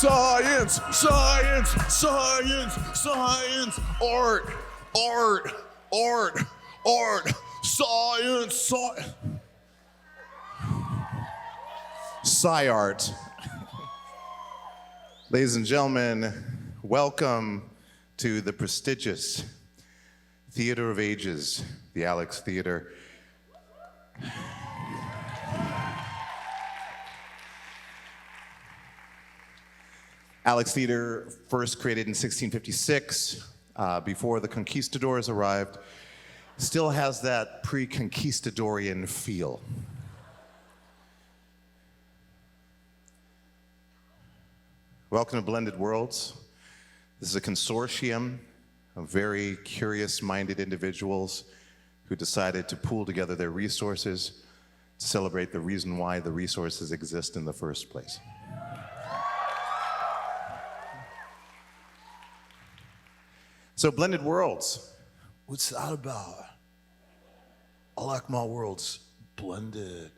Science, science, science, science, art, art, art, art, science, science. Sci-art. Ladies and gentlemen, welcome to the prestigious Theater of Ages, the Alex Theater. Alex Theater, first created in 1656, before the conquistadors arrived, still has that pre-conquistadorian feel. Welcome to Blended Worlds. This is a consortium of very curious-minded individuals who decided to pool together their resources to celebrate the reason why the resources exist in the first place. So Blended Worlds, what's that about? I like my worlds blended.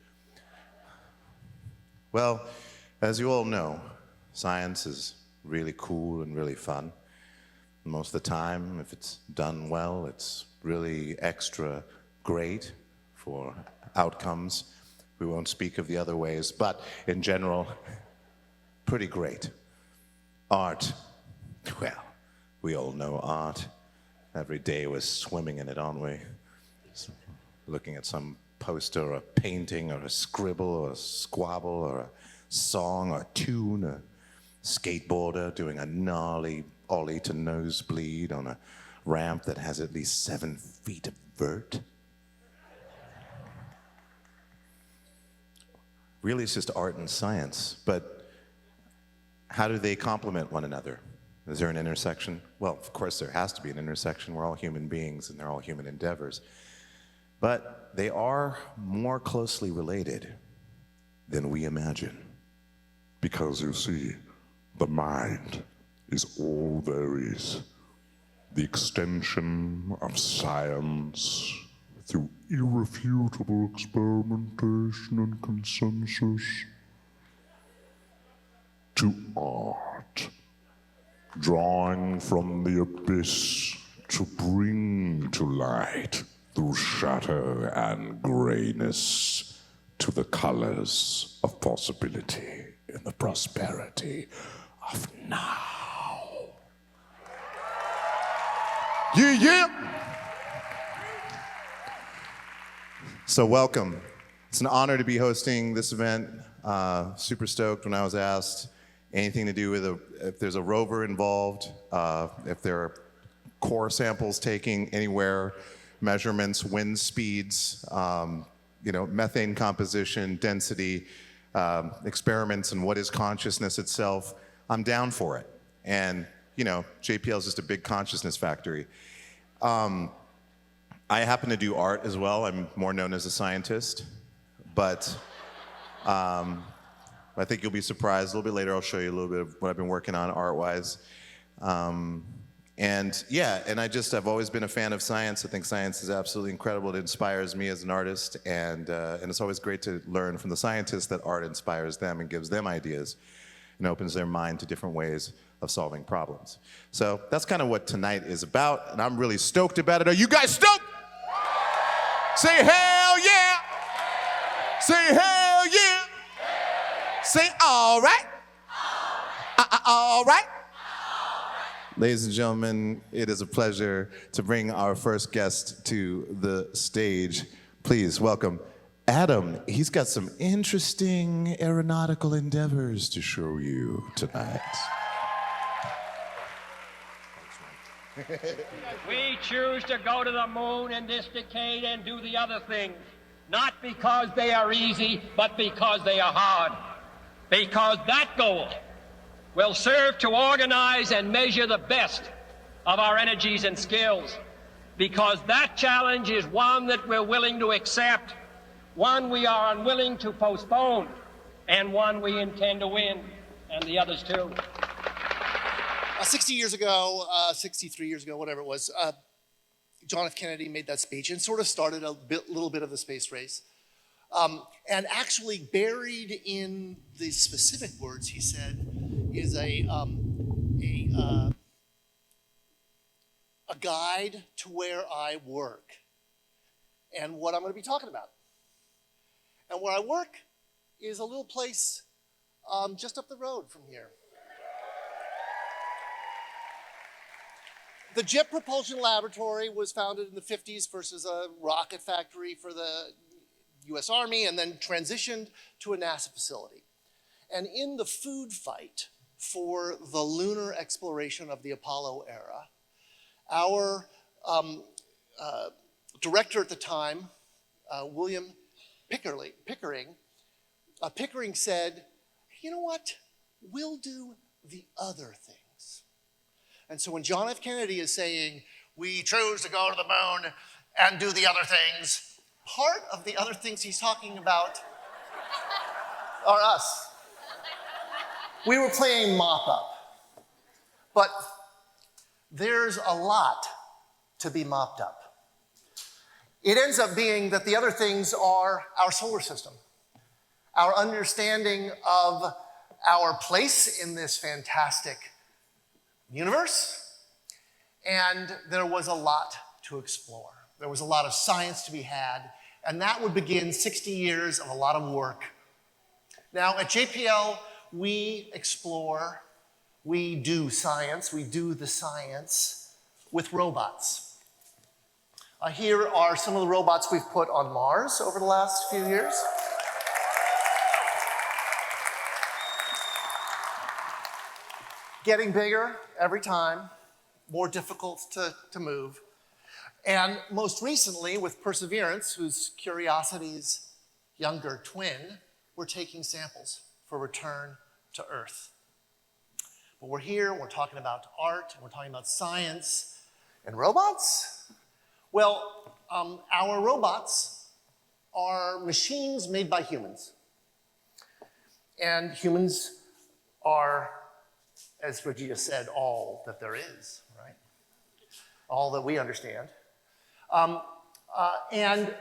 Well, as you all know, science is really cool and really fun. Most of the time, if it's done well, it's really extra great for outcomes. We won't speak of the other ways, but in general, pretty great. Art, well, we all know art. Every day we're swimming in it, aren't we? Looking at some poster or a painting or a scribble or a squabble or a song or a tune, a skateboarder doing a gnarly ollie to nosebleed on a ramp that has at least 7 feet of vert. Really, it's just art and science, but how do they complement one another? Is there an intersection? Well, of course there has to be an intersection. We're all human beings and they're all human endeavors. But they are more closely related than we imagine. Because you see, the mind is all there is. The extension of science through irrefutable experimentation and consensus to art. Drawing from the abyss to bring to light through shadow and grayness to the colors of possibility in the prosperity of now. Yeah, yeah. So welcome. It's an honor to be hosting this event. Super stoked when I was asked. Anything to do with if there's a rover involved, if there are core samples taking anywhere, measurements, wind speeds, methane composition, density, experiments in what is consciousness itself, I'm down for it. And, JPL is just a big consciousness factory. I happen to do art as well. I'm more known as a scientist, but I think you'll be surprised. A little bit later, I'll show you a little bit of what I've been working on art-wise. I've always been a fan of science. I think science is absolutely incredible. It inspires me as an artist, and it's always great to learn from the scientists that art inspires them and gives them ideas and opens their mind to different ways of solving problems. So that's kind of what tonight is about, and I'm really stoked about it. Are you guys stoked? Say hell yeah! Say hell yeah! Say all right. All right. Ladies and gentlemen, it is a pleasure to bring our first guest to the stage. Please welcome Adam. He's got some interesting aeronautical endeavors to show you tonight. We choose to go to the moon in this decade and do the other things, not because they are easy, but because they are hard. Because that goal will serve to organize and measure the best of our energies and skills. Because that challenge is one that we're willing to accept, one we are unwilling to postpone, and one we intend to win, and the others too. 63 years ago, whatever it was, John F. Kennedy made that speech and sort of started little bit of the space race. And actually buried in the specific words, he said, is a guide to where I work and what I'm going to be talking about. And where I work is a little place just up the road from here. The Jet Propulsion Laboratory was founded in the 50s versus a rocket factory for the US Army and then transitioned to a NASA facility. And in the food fight for the lunar exploration of the Apollo era, our director at the time, William Pickering said, you know what, we'll do the other things. And so when John F. Kennedy is saying, we chose to go to the moon and do the other things, part of the other things he's talking about are us. We were playing mop-up, but there's a lot to be mopped up. It ends up being that the other things are our solar system, our understanding of our place in this fantastic universe, and there was a lot to explore. There was a lot of science to be had, and that would begin 60 years of a lot of work. Now, at JPL, we explore, we do science, we do the science with robots. Here are some of the robots we've put on Mars over the last few years. Getting bigger every time, more difficult to move. And most recently, with Perseverance, who's Curiosity's younger twin, we're taking samples for return to Earth. But we're here, we're talking about art, we're talking about science and robots. Well, our robots are machines made by humans. And humans are, as Regina said, all that there is, right? All that we understand. And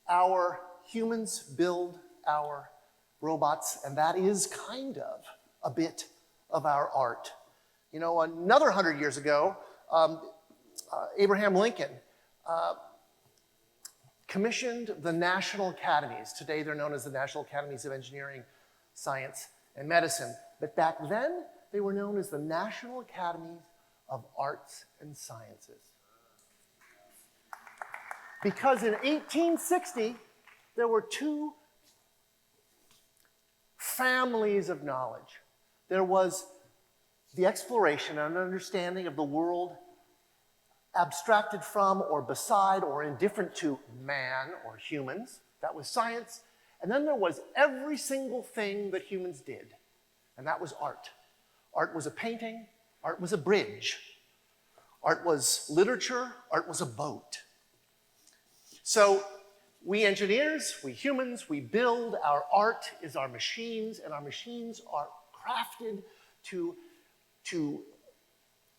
our humans build our robots, and that is kind of a bit of our art. You know, another 100 years ago, Abraham Lincoln commissioned the National Academies. Today they're known as the National Academies of Engineering, Science, and Medicine. But back then, they were known as the National Academies of Arts and Sciences. Because in 1860, there were two families of knowledge. There was the exploration and understanding of the world abstracted from or beside or indifferent to man or humans. That was science. And then there was every single thing that humans did, and that was art. Art was a painting, art was a bridge, art was literature, art was a boat. So we engineers, we humans, we build, our art is our machines, and our machines are crafted to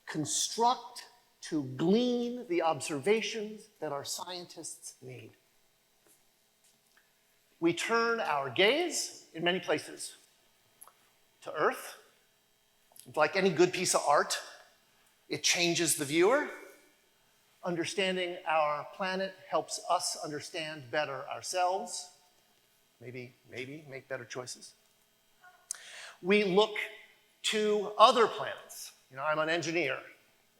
construct, to glean the observations that our scientists need. We turn our gaze in many places to Earth. Like any good piece of art, it changes the viewer. Understanding our planet helps us understand better ourselves, maybe make better choices. We look to other planets. You know, I'm an engineer.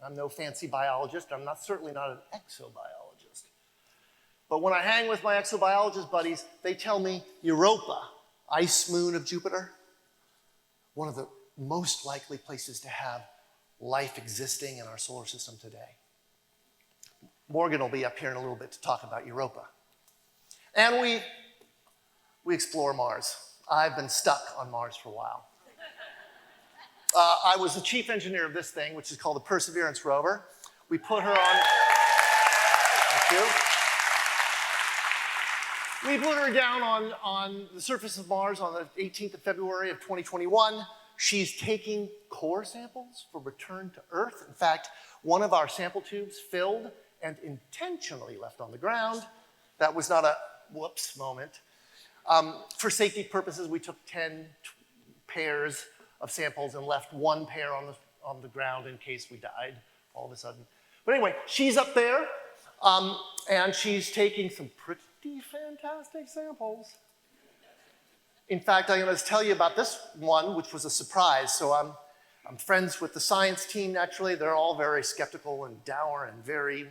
I'm no fancy biologist. I'm certainly not an exobiologist. But when I hang with my exobiologist buddies, they tell me Europa, ice moon of Jupiter, one of the most likely places to have life existing in our solar system today. Morgan will be up here in a little bit to talk about Europa. And we explore Mars. I've been stuck on Mars for a while. I was the chief engineer of this thing, which is called the Perseverance rover. We put her on, thank you. We put her down on the surface of Mars on the 18th of February of 2021. She's taking core samples for return to Earth. In fact, one of our sample tubes filled and intentionally left on the ground. That was not a whoops moment. For safety purposes, we took 10 pairs of samples and left one pair on the ground in case we died all of a sudden. But anyway, she's up there, and she's taking some pretty fantastic samples. In fact, I'm going to tell you about this one, which was a surprise. So I'm friends with the science team, naturally. They're all very skeptical and dour and very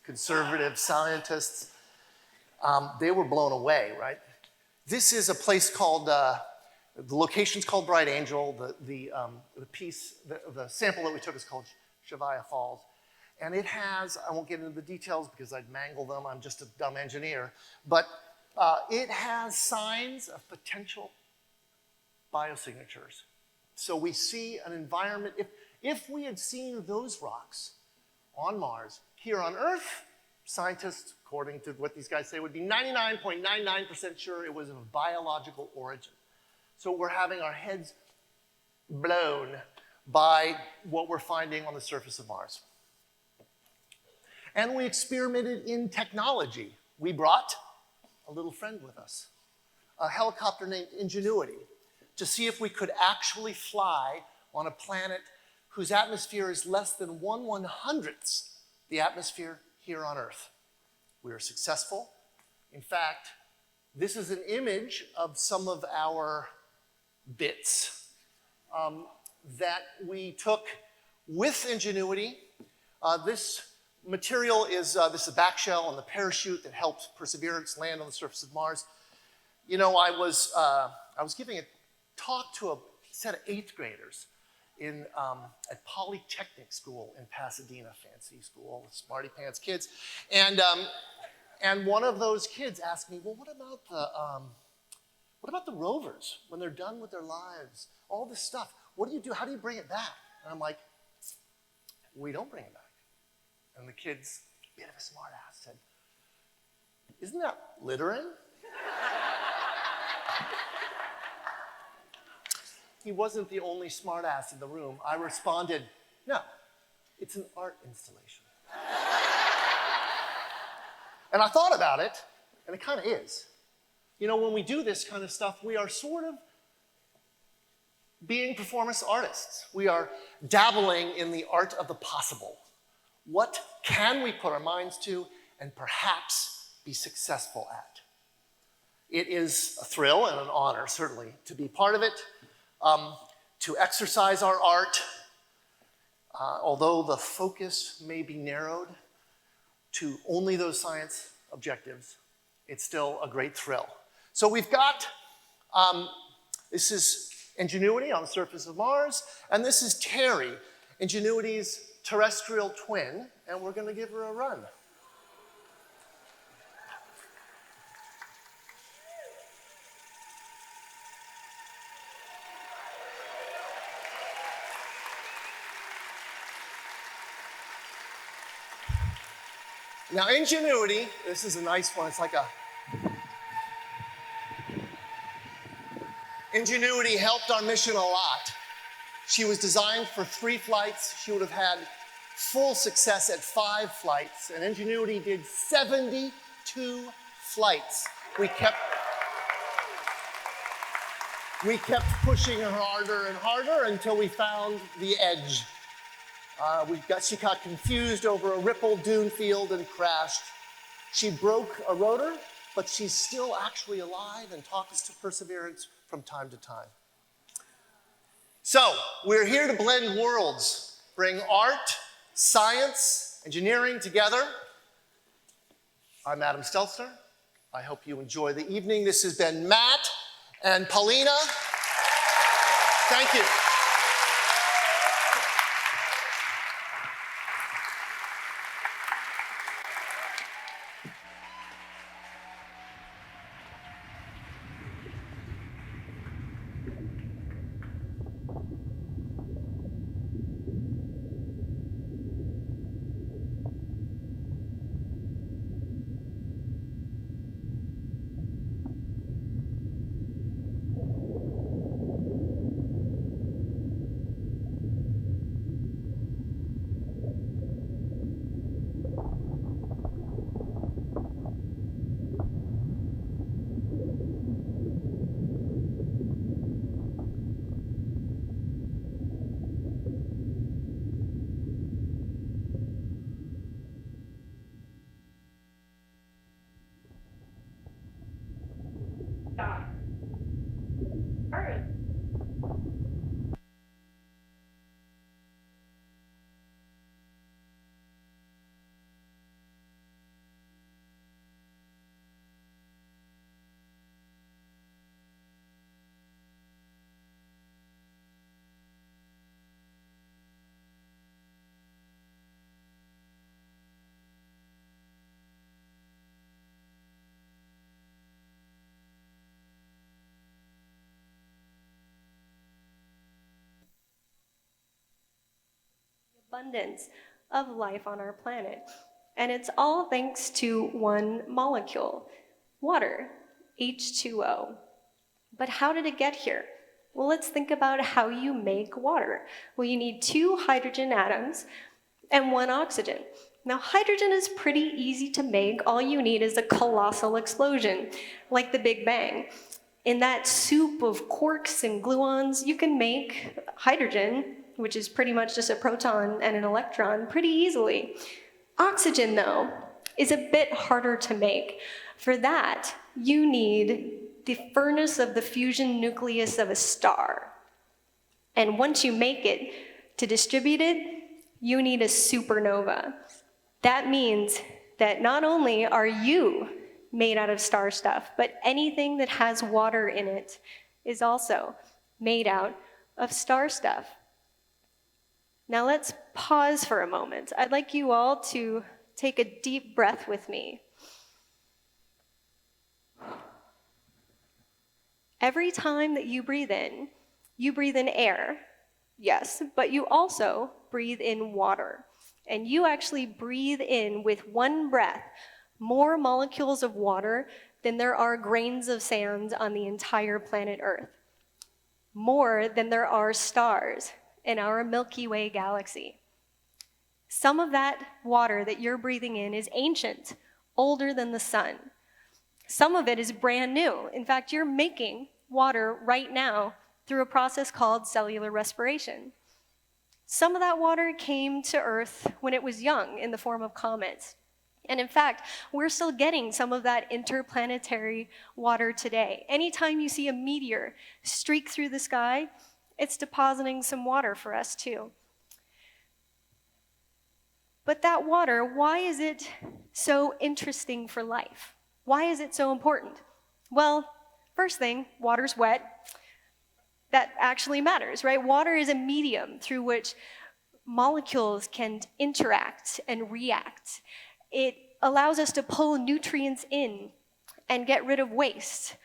conservative scientists. They were blown away, right? This is a place called, the location's called Bright Angel. The sample that we took is called Shavaya Falls. And it has, I won't get into the details because I'd mangle them, I'm just a dumb engineer, but it has signs of potential biosignatures. So we see an environment, if we had seen those rocks on Mars, here on Earth, scientists, according to what these guys say, would be 99.99% sure it was of biological origin. So we're having our heads blown by what we're finding on the surface of Mars. And we experimented in technology. We brought a little friend with us, a helicopter named Ingenuity, to see if we could actually fly on a planet whose atmosphere is less than 1/100th the atmosphere here on Earth. We were successful. In fact, this is an image of some of our bits that we took with Ingenuity. This material is, this is a back shell and the parachute that helped Perseverance land on the surface of Mars. You know, I was giving a talk to a set of 8th graders at Polytechnic School in Pasadena, fancy school, smarty pants kids. And one of those kids asked me, well, what about the rovers when they're done with their lives? All this stuff, what do you do? How do you bring it back? And I'm like, we don't bring it back. And the kid's bit of a smart ass said, isn't that littering? He wasn't the only smart ass in the room. I responded, no, it's an art installation. And I thought about it, and it kind of is. You know, when we do this kind of stuff, we are sort of being performance artists. We are dabbling in the art of the possible. What can we put our minds to and perhaps be successful at? It is a thrill and an honor, certainly, to be part of it, to exercise our art, although the focus may be narrowed to only those science objectives, it's still a great thrill. So we've got, this is Ingenuity on the surface of Mars, and this is Terry, Ingenuity's terrestrial twin, and we're going to give her a run. Now, Ingenuity, this is a nice one. It's like a... Ingenuity helped our mission a lot. She was designed for 3 flights. She would have had full success at 5 flights, and Ingenuity did 72 flights. We kept pushing her harder and harder until we found the edge. She got confused over a ripple dune field and crashed. She broke a rotor, but she's still actually alive and talks to Perseverance from time to time. So, we're here to blend worlds, bring art, science, engineering together. I'm Adam Stelzner. I hope you enjoy the evening. This has been Matt and Paulina. Thank you. abundance of life on our planet. And it's all thanks to one molecule, water, H2O. But how did it get here? Well, let's think about how you make water. Well, you need 2 hydrogen atoms and 1 oxygen. Now, hydrogen is pretty easy to make. All you need is a colossal explosion, like the Big Bang. In that soup of quarks and gluons, you can make hydrogen, which is pretty much just a proton and an electron, pretty easily. Oxygen, though, is a bit harder to make. For that, you need the furnace of the fusion nucleus of a star. And once you make it, to distribute it, you need a supernova. That means that not only are you made out of star stuff, but anything that has water in it is also made out of star stuff. Now let's pause for a moment. I'd like you all to take a deep breath with me. Every time that you breathe in air, yes, but you also breathe in water. And you actually breathe in, with one breath, more molecules of water than there are grains of sand on the entire planet Earth. More than there are stars in our Milky Way galaxy. Some of that water that you're breathing in is ancient, older than the sun. Some of it is brand new. In fact, you're making water right now through a process called cellular respiration. Some of that water came to Earth when it was young in the form of comets. And in fact, we're still getting some of that interplanetary water today. Anytime you see a meteor streak through the sky, it's depositing some water for us too. But that water, why is it so interesting for life? Why is it so important? Well, first thing, water's wet. That actually matters, right? Water is a medium through which molecules can interact and react. It allows us to pull nutrients in and get rid of waste.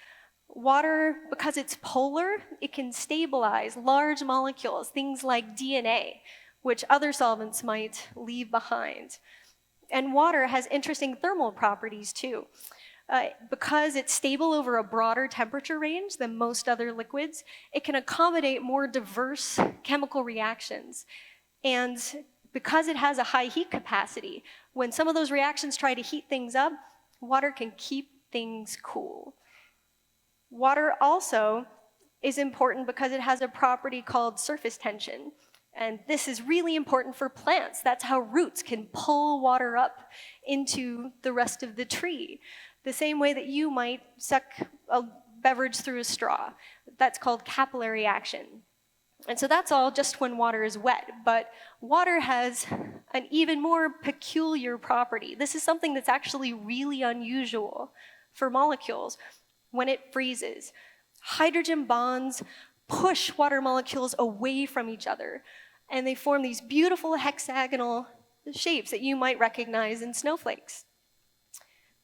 Water, because it's polar, it can stabilize large molecules, things like DNA, which other solvents might leave behind. And water has interesting thermal properties too. Because it's stable over a broader temperature range than most other liquids, it can accommodate more diverse chemical reactions. And because it has a high heat capacity, when some of those reactions try to heat things up, water can keep things cool. Water also is important because it has a property called surface tension. And this is really important for plants. That's how roots can pull water up into the rest of the tree. The same way that you might suck a beverage through a straw. That's called capillary action. And so that's all just when water is wet. But water has an even more peculiar property. This is something that's actually really unusual for molecules. When it freezes, hydrogen bonds push water molecules away from each other. And they form these beautiful hexagonal shapes that you might recognize in snowflakes.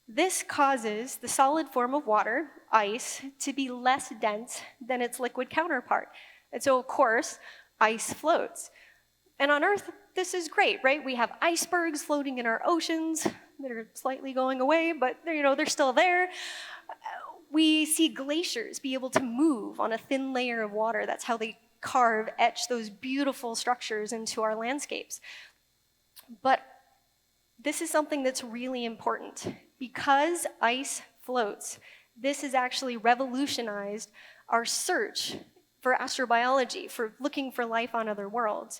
This causes the solid form of water, ice, to be less dense than its liquid counterpart. And so, of course, ice floats. And on Earth, this is great, right? We have icebergs floating in our oceans that are slightly going away, but they're still there. We see glaciers be able to move on a thin layer of water. That's how they etch those beautiful structures into our landscapes. But this is something that's really important. Because ice floats, this has actually revolutionized our search for astrobiology, for looking for life on other worlds.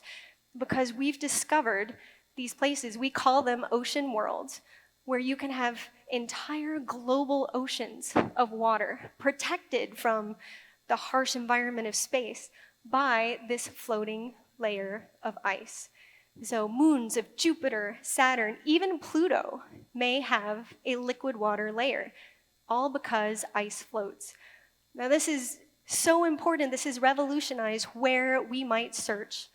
Because we've discovered these places, we call them ocean worlds, where you can have entire global oceans of water protected from the harsh environment of space by this floating layer of ice. So moons of Jupiter, Saturn, even Pluto may have a liquid water layer, all because ice floats. Now this is so important. This has revolutionized where we might search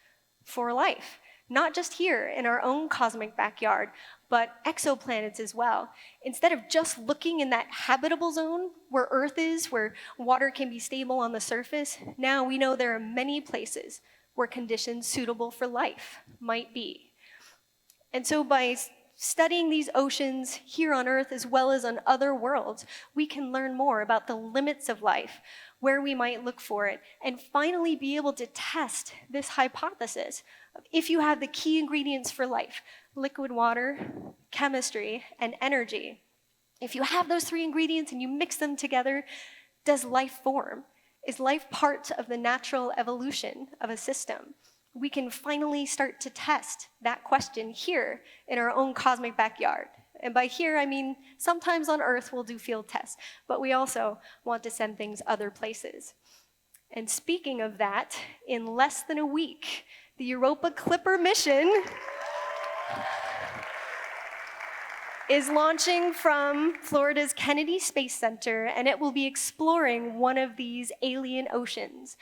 for life, not just here in our own cosmic backyard, but exoplanets as well. Instead of just looking in that habitable zone where Earth is, where water can be stable on the surface, now we know there are many places where conditions suitable for life might be. And so by studying these oceans here on Earth as well as on other worlds, we can learn more about the limits of life, where we might look for it, and finally be able to test this hypothesis of if you have the key ingredients for life, liquid water, chemistry, and energy. If you have those three ingredients and you mix them together, does life form? Is life part of the natural evolution of a system? We can finally start to test that question here in our own cosmic backyard. And by here, I mean sometimes on Earth we'll do field tests, but we also want to send things other places. And speaking of that, in less than a week, the Europa Clipper mission is launching from Florida's Kennedy Space Center, and it will be exploring one of these alien oceans.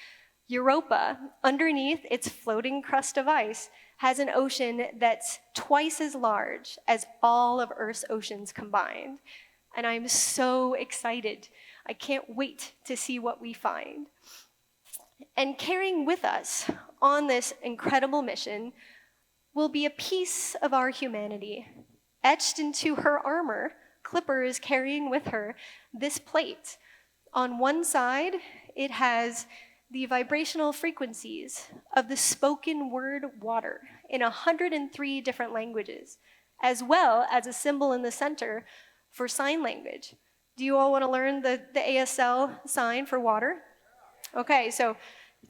Europa, underneath its floating crust of ice, has an ocean that's twice as large as all of Earth's oceans combined. And I'm so excited. I can't wait to see what we find. And carrying with us on this incredible mission will be a piece of our humanity. Etched into her armor, Clipper is carrying with her this plate. On one side, it has the vibrational frequencies of the spoken word water in 103 different languages, as well as a symbol in the center for sign language. Do you all want to learn the ASL sign for water? Okay, so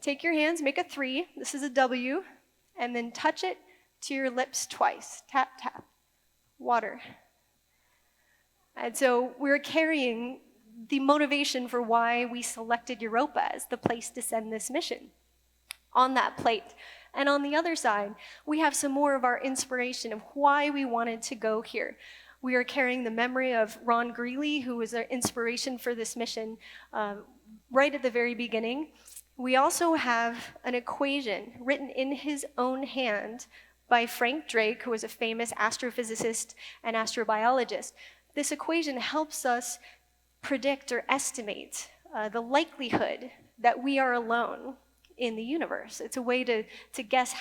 take your hands, make a 3. This is a W, and then touch it to your lips twice. Tap, tap. Water. And so we're carrying the motivation for why we selected Europa as the place to send this mission on that plate. And on the other side, we have some more of our inspiration of why we wanted to go here. We are carrying the memory of Ron Greeley, who was our inspiration for this mission right at the very beginning. We also have an equation written in his own hand by Frank Drake, who was a famous astrophysicist and astrobiologist. This equation helps us predict or estimate the likelihood that we are alone in the universe. It's a way to guess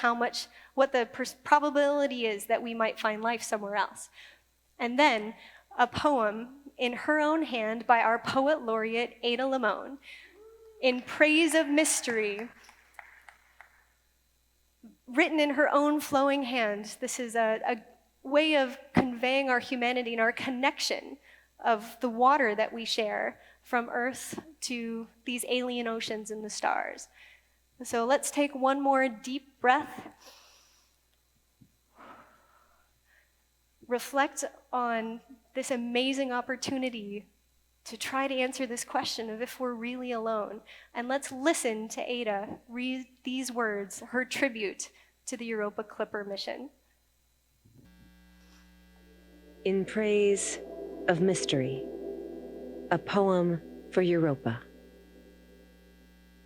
what the probability is that we might find life somewhere else. And then a poem in her own hand by our poet laureate, Ada Limon, in praise of mystery, written in her own flowing hand. This is a way of conveying our humanity and our connection of the water that we share from Earth to these alien oceans and the stars. So let's take one more deep breath. Reflect on this amazing opportunity to try to answer this question of if we're really alone. And let's listen to Ada read these words, her tribute to the Europa Clipper mission. In praise of mystery, a poem for Europa.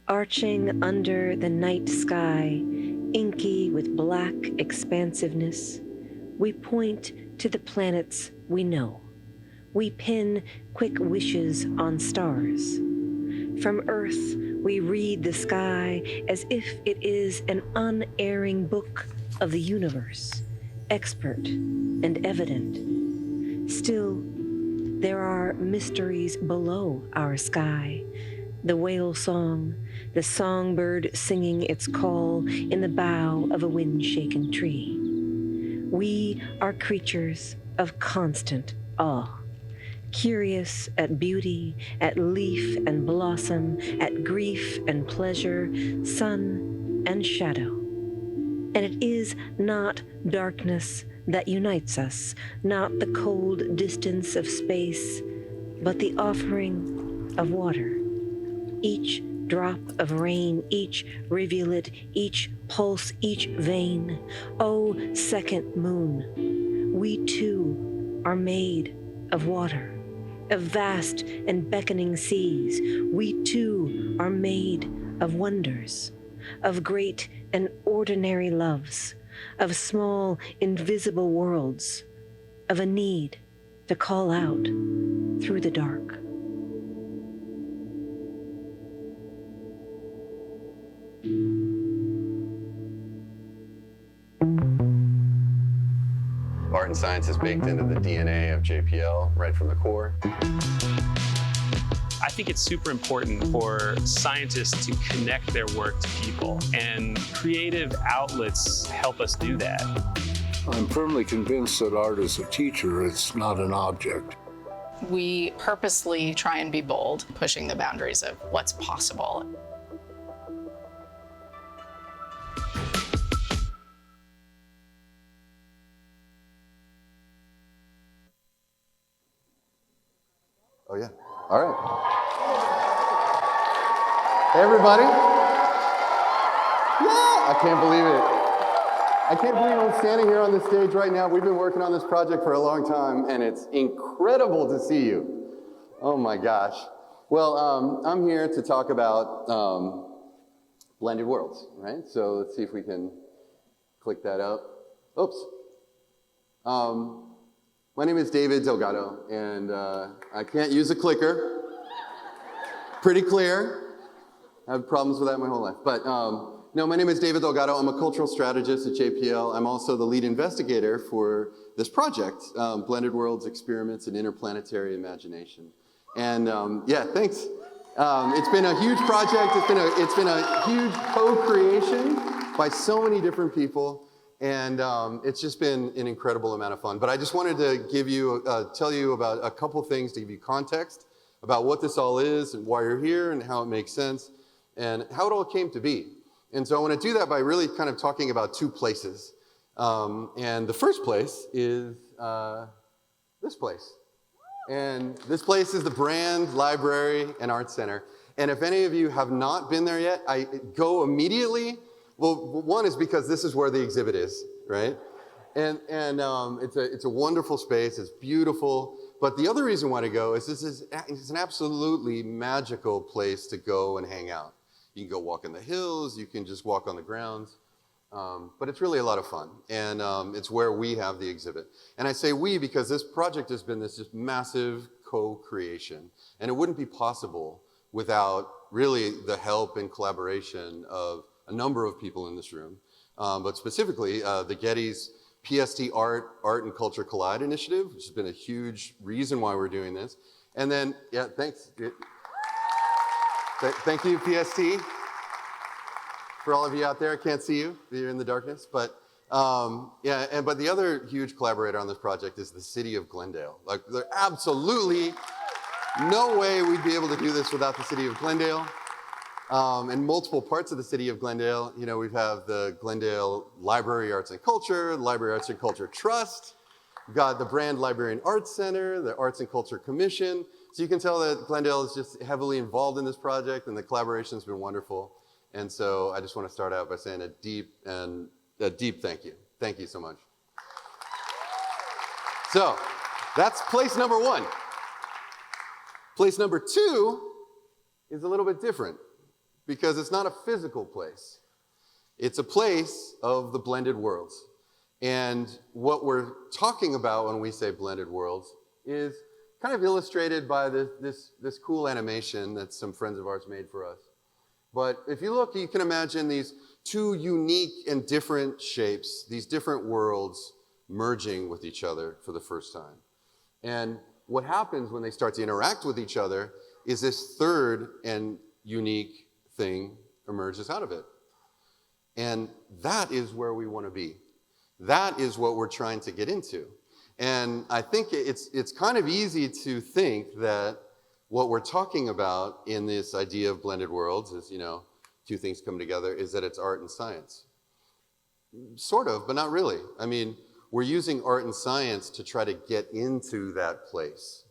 Arching under the night sky, inky with black expansiveness, we point to the planets we know. We pin quick wishes on stars. From Earth, we read the sky as if it is an unerring book of the universe, expert and evident. Still, there are mysteries below our sky. The whale song, the songbird singing its call in the bough of a wind-shaken tree. We are creatures of constant awe, curious at beauty, at leaf and blossom, at grief and pleasure, sun and shadow. And it is not darkness that unites us, not the cold distance of space, but the offering of water. Each drop of rain, each rivulet, each pulse, each vein. Oh, second moon, we too are made of water, of vast and beckoning seas. We too are made of wonders, of great and ordinary loves, of small invisible worlds, of a need to call out through the dark. art and science is baked into the DNA of JPL right from the core. I think it's super important for scientists to connect their work to people, and creative outlets help us do that. I'm firmly convinced that art is a teacher, it's not an object. We purposely try and be bold, pushing the boundaries of what's possible. Oh yeah, all right. Hey everybody. Yeah, I can't believe it. I can't believe I'm standing here on the stage right now. We've been working on this project for a long time, and it's incredible to see you. Oh my gosh. Well, I'm here to talk about blended worlds, right? So let's see if we can click that up. Oops. My name is David Delgado, and I can't use a clicker. Pretty clear. I have problems with that my whole life. But no, my name is David Delgado. I'm a cultural strategist at JPL. I'm also the lead investigator for this project, Blended Worlds Experiments in Interplanetary Imagination. And yeah, thanks. It's been a huge project. It's been a huge co-creation by so many different people. And it's just been an incredible amount of fun. But I just wanted to give you, tell you about a couple things to give you context about what this all is and why you're here and how it makes sense and how it all came to be. And so I want to do that by really kind of talking about two places. And the first place is this place. And this place is the Brand Library and Art Center. And if any of you have not been there yet, I go immediately. Well, one is because this is where the exhibit is, right? And it's a wonderful space. It's beautiful. But the other reason why to go is it's an absolutely magical place to go and hang out. You can go walk in the hills. You can just walk on the grounds. But it's really a lot of fun. And it's where we have the exhibit. And I say we because this project has been this just massive co-creation. And it wouldn't be possible without really the help and collaboration of a number of people in this room, but specifically the Getty's PST Art and Culture Collide initiative, which has been a huge reason why we're doing this. And then, yeah, thanks. Thank you, PST. For all of you out there, I can't see you, you're in the darkness, but yeah, but the other huge collaborator on this project is the city of Glendale. Like, there's absolutely no way we'd be able to do this without the city of Glendale. In multiple parts of the city of Glendale, you know, we have the Glendale Library Arts and Culture, the Library Arts and Culture Trust. We've got the Brand Library and Arts Center, the Arts and Culture Commission. So you can tell that Glendale is just heavily involved in this project, and the collaboration's been wonderful. And so I just want to start out by saying a deep thank you. Thank you so much. So that's place number one. Place number two is a little bit different, because it's not a physical place. It's a place of the blended worlds. And what we're talking about when we say blended worlds is kind of illustrated by this cool animation that some friends of ours made for us. But if you look, you can imagine these two unique and different shapes, these different worlds merging with each other for the first time. And what happens when they start to interact with each other is this third and unique thing emerges out of it. And that is where we want to be. That is what we're trying to get into. And I think it's kind of easy to think that what we're talking about in this idea of blended worlds is, you know, two things come together, is that it's art and science. Sort of, but not really. I mean, we're using art and science to try to get into that place.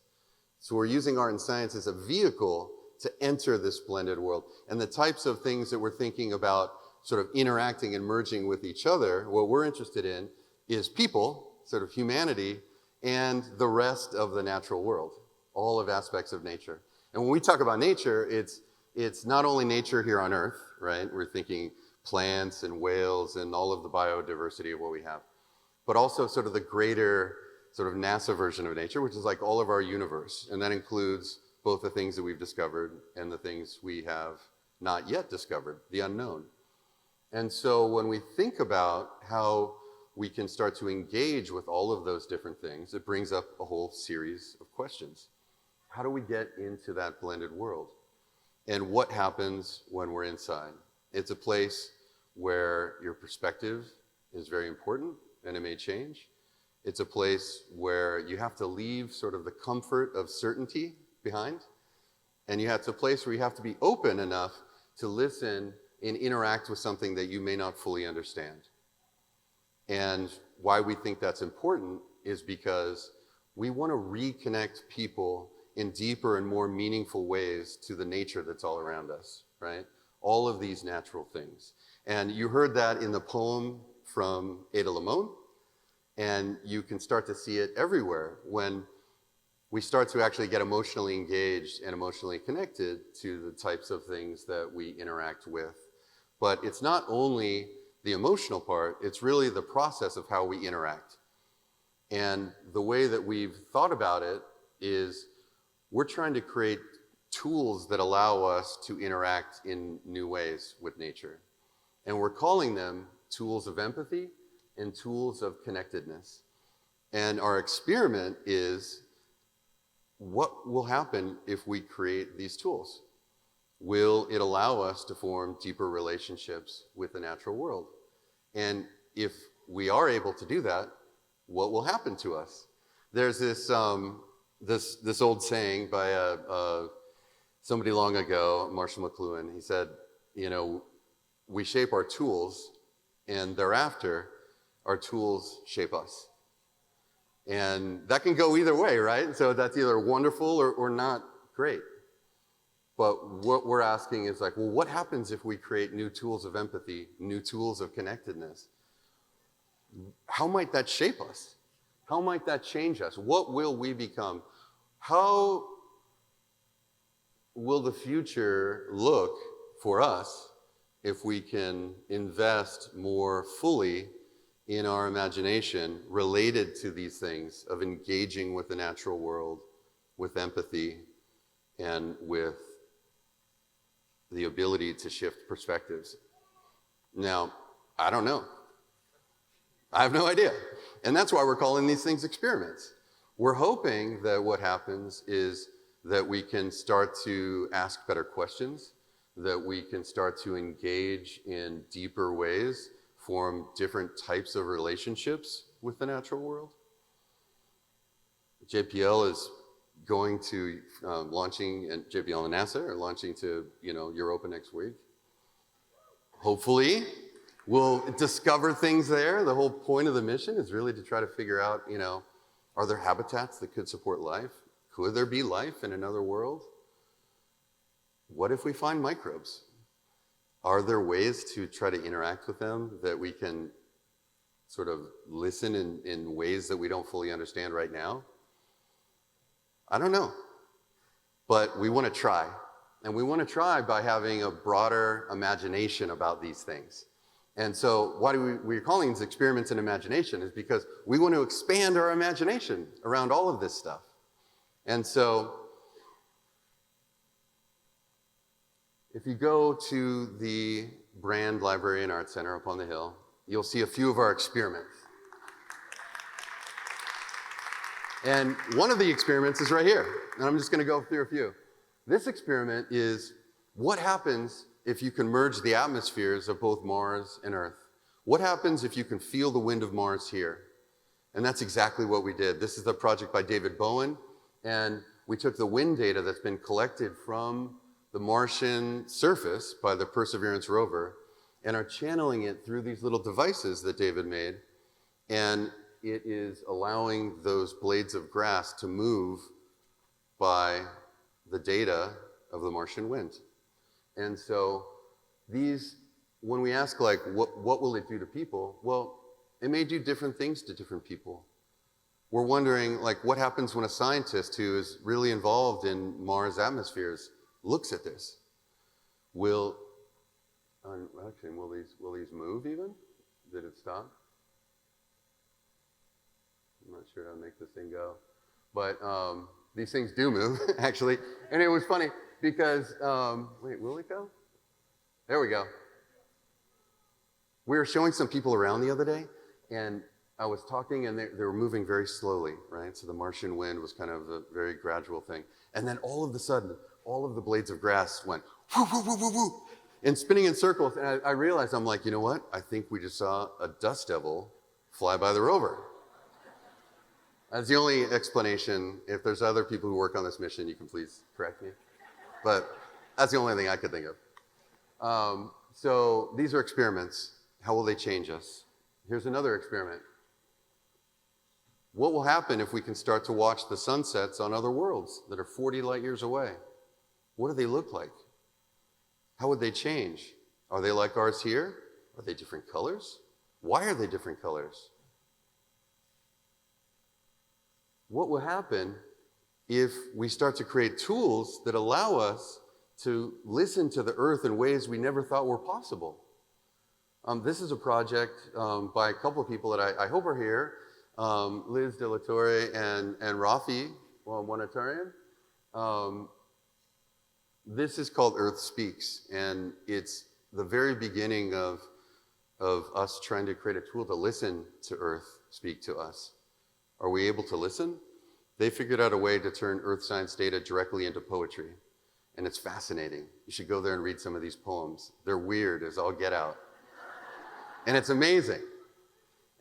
So we're using art and science as a vehicle to enter this blended world. And the types of things that we're thinking about sort of interacting and merging with each other, what we're interested in is people, sort of humanity, and the rest of the natural world, all of aspects of nature. And when we talk about nature, it's not only nature here on Earth, right? We're thinking plants and whales and all of the biodiversity of what we have, but also sort of the greater sort of NASA version of nature, which is like all of our universe. And that includes both the things that we've discovered and the things we have not yet discovered, the unknown. And so when we think about how we can start to engage with all of those different things, it brings up a whole series of questions. How do we get into that blended world? And what happens when we're inside? It's a place where your perspective is very important and it may change. It's a place where you have to leave sort of the comfort of certainty behind. And it's a place where you have to be open enough to listen and interact with something that you may not fully understand. And why we think that's important is because we want to reconnect people in deeper and more meaningful ways to the nature that's all around us, right? All of these natural things. And you heard that in the poem from Ada Limon, and you can start to see it everywhere when we start to actually get emotionally engaged and emotionally connected to the types of things that we interact with. But it's not only the emotional part, it's really the process of how we interact. And the way that we've thought about it is we're trying to create tools that allow us to interact in new ways with nature. And we're calling them tools of empathy and tools of connectedness. And our experiment is, what will happen if we create these tools? Will it allow us to form deeper relationships with the natural world? And if we are able to do that, what will happen to us? There's this old saying by somebody long ago, Marshall McLuhan. He said, we shape our tools, and thereafter, our tools shape us. And that can go either way, right? So that's either wonderful or not great. But what we're asking is like, well, what happens if we create new tools of empathy, new tools of connectedness? How might that shape us? How might that change us? What will we become? How will the future look for us if we can invest more fully in our imagination related to these things of engaging with the natural world, with empathy, and with the ability to shift perspectives? Now, I don't know. I have no idea. And that's why we're calling these things experiments. We're hoping that what happens is that we can start to ask better questions, that we can start to engage in deeper ways, form different types of relationships with the natural world. JPL is going to launching, and JPL and NASA are launching to Europa next week. Hopefully, we'll discover things there. The whole point of the mission is really to try to figure out, are there habitats that could support life? Could there be life in another world? What if we find microbes? Are there ways to try to interact with them that we can sort of listen in ways that we don't fully understand right now? I don't know. But we want to try. And we want to try by having a broader imagination about these things. And so why we're calling these experiments in imagination is because we want to expand our imagination around all of this stuff. And so if you go to the Brand Library and Art Center up on the hill, you'll see a few of our experiments. And one of the experiments is right here. And I'm just going to go through a few. This experiment is what happens if you can merge the atmospheres of both Mars and Earth? What happens if you can feel the wind of Mars here? And that's exactly what we did. This is a project by David Bowen. And we took the wind data that's been collected from the Martian surface by the Perseverance rover and are channeling it through these little devices that David made. And it is allowing those blades of grass to move by the data of the Martian wind. And so when we ask like, what will it do to people? Well, it may do different things to different people. We're wondering like, what happens when a scientist who is really involved in Mars atmospheres looks at this? Will these move even? Did it stop? I'm not sure how to make this thing go. But these things do move, actually. And it was funny because, wait, will it go? There we go. We were showing some people around the other day, And I was talking, and they were moving very slowly, right? So the Martian wind was kind of a very gradual thing. And then all of a sudden, all of the blades of grass went whoo, whoo, whoo, whoo, whoo, and spinning in circles. And I realized, I'm like, you know what? I think we just saw a dust devil fly by the rover. That's the only explanation. If there's other people who work on this mission, you can please correct me. But that's the only thing I could think of. So these are experiments. How will they change us? Here's another experiment. What will happen if we can start to watch the sunsets on other worlds that are 40 light years away? What do they look like? How would they change? Are they like ours here? Are they different colors? Why are they different colors? What will happen if we start to create tools that allow us to listen to the Earth in ways we never thought were possible? This is a project by a couple of people that I hope are here. Liz De La Torre and Rafi Wanatarian. This is called Earth Speaks, and it's the very beginning of us trying to create a tool to listen to Earth speak to us. Are we able to listen? They figured out a way to turn Earth science data directly into poetry, and it's fascinating. You should go there and read some of these poems. They're weird as all get out, and it's amazing.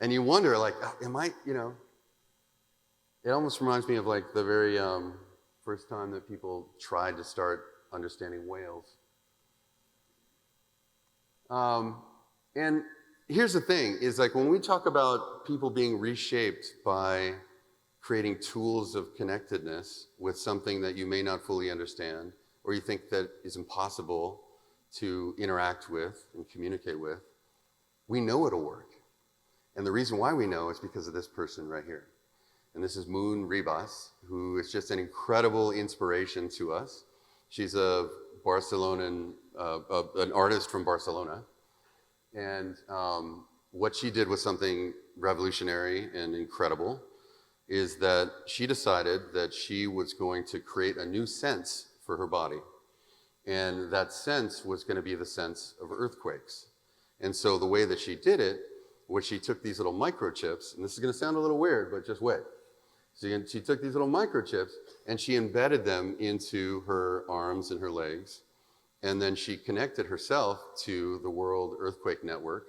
And you wonder, like, am I, it almost reminds me of like the very first time that people tried to start understanding whales. And here's the thing, is like when we talk about people being reshaped by creating tools of connectedness with something that you may not fully understand, or you think that is impossible to interact with and communicate with, we know it'll work. And the reason why we know is because of this person right here. And this is Moon Ribas, who is just an incredible inspiration to us. She's a Barcelonan, an artist from Barcelona. And what she did was something revolutionary and incredible, is that she decided that she was going to create a new sense for her body. And that sense was going to be the sense of earthquakes. And so the way that she did it was she took these little microchips, and this is going to sound a little weird, but just wait. So she took these little microchips and she embedded them into her arms and her legs. And then she connected herself to the World Earthquake Network.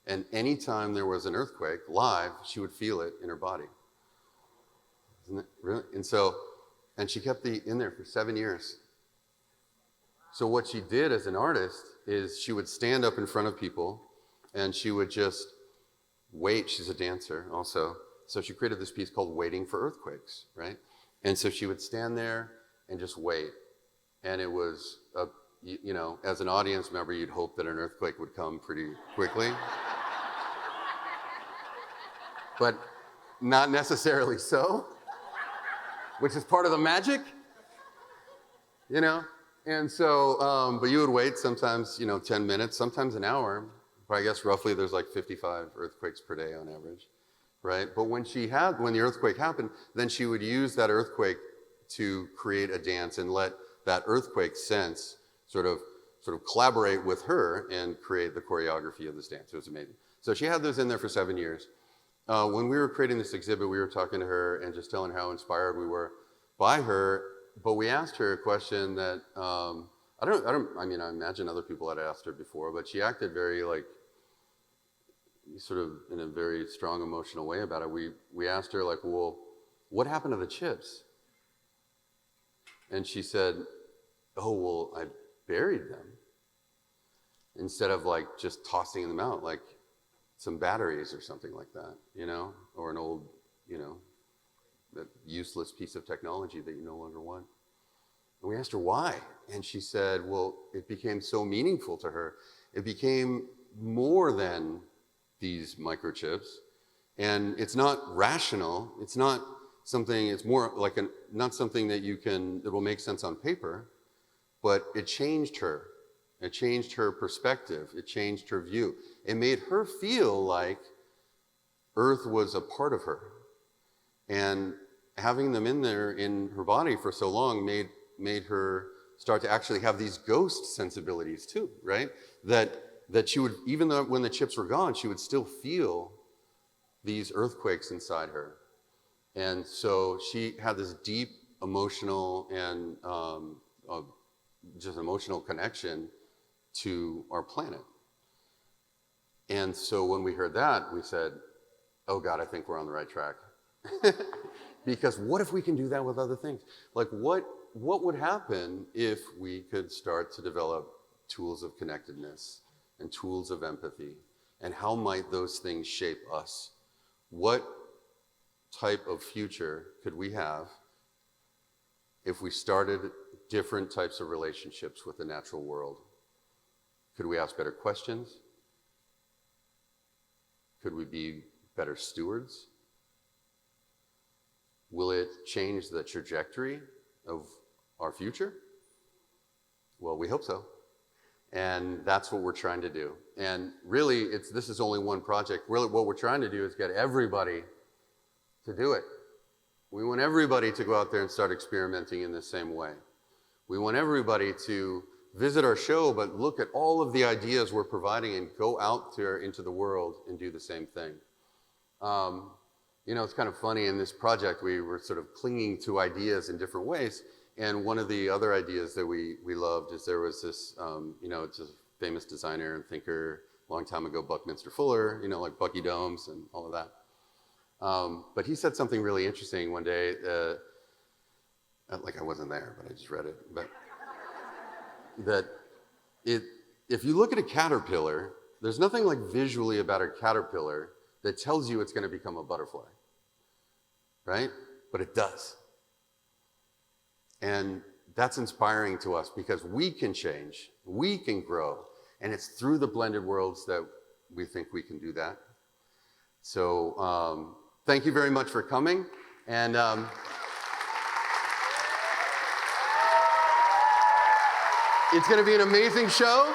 And anytime there was an earthquake live, she would feel it in her body. Isn't it really? And she kept in there for 7 years. So what she did as an artist is she would stand up in front of people and she would just wait. She's a dancer also. So she created this piece called Waiting for Earthquakes, right? And so she would stand there and just wait. And it was, as an audience member, you'd hope that an earthquake would come pretty quickly. But not necessarily so, which is part of the magic, And so, but you would wait sometimes, 10 minutes, sometimes an hour. But I guess roughly there's like 55 earthquakes per day on average, right? But when the earthquake happened, then she would use that earthquake to create a dance and let that earthquake sense sort of collaborate with her and create the choreography of this dance. It was amazing. So she had those in there for 7 years. When we were creating this exhibit, we were talking to her and just telling her how inspired we were by her. But we asked her a question that I imagine other people had asked her before, but she acted very sort of in a very strong emotional way about it. We asked her well, what happened to the chips? And she said, oh, well, I buried them instead of just tossing them out like some batteries or something like that, or an old, that useless piece of technology that you no longer want. And we asked her why, and she said, well, it became so meaningful to her. It became more than these microchips, and it's not rational. It's not something, it's more like not something that will make sense on paper, but it changed her. It changed her perspective. It changed her view. It made her feel like Earth was a part of her. And having them in there in her body for so long made her start to actually have these ghost sensibilities too, right? That she would, even though when the chips were gone, she would still feel these earthquakes inside her. And so she had this deep emotional and just emotional connection to our planet. And so when we heard that, we said, oh God, I think we're on the right track. Because what if we can do that with other things? Like what would happen if we could start to develop tools of connectedness and tools of empathy? And how might those things shape us? What type of future could we have if we started different types of relationships with the natural world? Could we ask better questions? Could we be better stewards? Will it change the trajectory of our future? Well, we hope so. And that's what we're trying to do. And really, this is only one project. Really, what we're trying to do is get everybody to do it. We want everybody to go out there and start experimenting in the same way. We want everybody to visit our show, but look at all of the ideas we're providing and go out there into the world and do the same thing. You know, it's kind of funny, in this project, we were sort of clinging to ideas in different ways. And one of the other ideas that we loved is there was this, you know, it's a famous designer and thinker a long time ago, Buckminster Fuller, you know, like Bucky Domes and all of that. But he said something really interesting one day, like I wasn't there, but I just read it. But that if you look at a caterpillar, there's nothing like visually about a caterpillar that tells you it's going to become a butterfly, right? But it does. And that's inspiring to us because we can change, we can grow, and it's through the blended worlds that we think we can do that. So thank you very much for coming. And it's going to be an amazing show.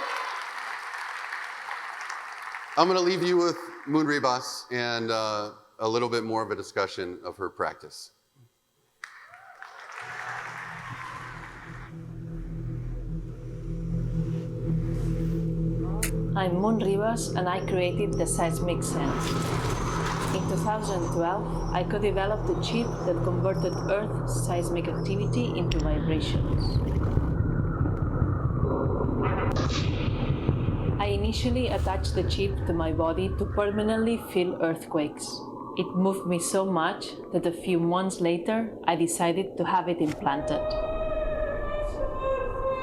I'm going to leave you with Moon Ribas and a little bit more of a discussion of her practice. I'm Moon Ribas, and I created the Seismic Sense. In 2012, I co-developed a chip that converted Earth's seismic activity into vibrations. I initially attached the chip to my body to permanently feel earthquakes. It moved me so much that a few months later, I decided to have it implanted.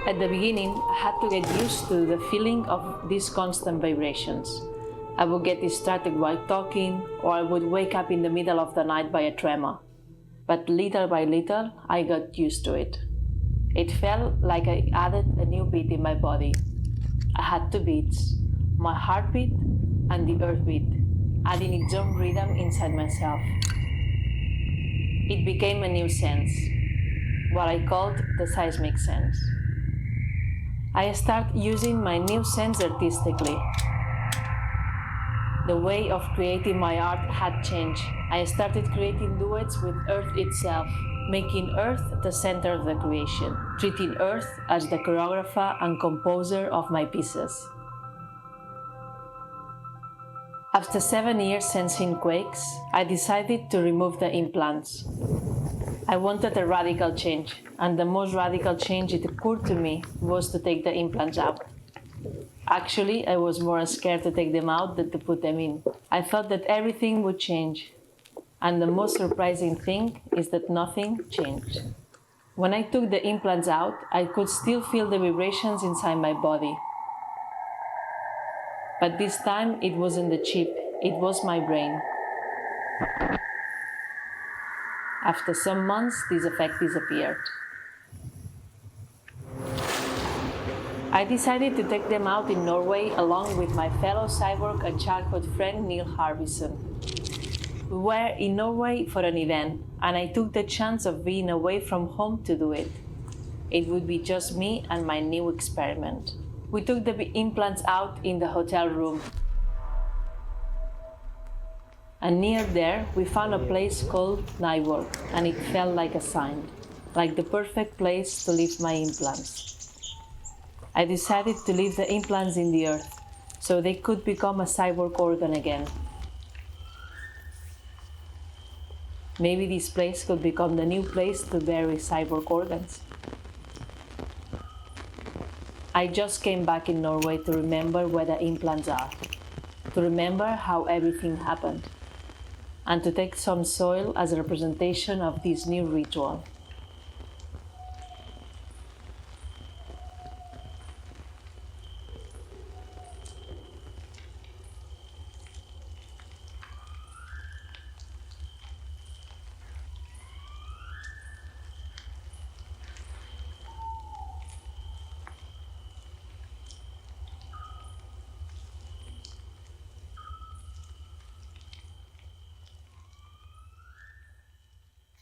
At the beginning, I had to get used to the feeling of these constant vibrations. I would get distracted while talking, or I would wake up in the middle of the night by a tremor. But little by little, I got used to it. It felt like I added a new beat in my body. I had two beats, my heartbeat and the earth beat, adding its own rhythm inside myself. It became a new sense, what I called the seismic sense. I started using my new sense artistically. The way of creating my art had changed. I started creating duets with Earth itself, making Earth the center of the creation, treating Earth as the choreographer and composer of my pieces. After 7 years sensing quakes, I decided to remove the implants. I wanted a radical change, and the most radical change it occurred to me was to take the implants out. Actually, I was more scared to take them out than to put them in. I thought that everything would change, and the most surprising thing is that nothing changed. When I took the implants out, I could still feel the vibrations inside my body. But this time, it wasn't the chip, it was my brain. After some months, this effect disappeared. I decided to take them out in Norway along with my fellow cyborg and childhood friend Neil Harbison. We were in Norway for an event, and I took the chance of being away from home to do it. It would be just me and my new experiment. We took the implants out in the hotel room. And near there, we found a place called Nyborg, and it felt like a sign, like the perfect place to leave my implants. I decided to leave the implants in the earth, so they could become a cyborg organ again. Maybe this place could become the new place to bury cyborg organs. I just came back in Norway to remember where the implants are, to remember how everything happened, and to take some soil as a representation of this new ritual.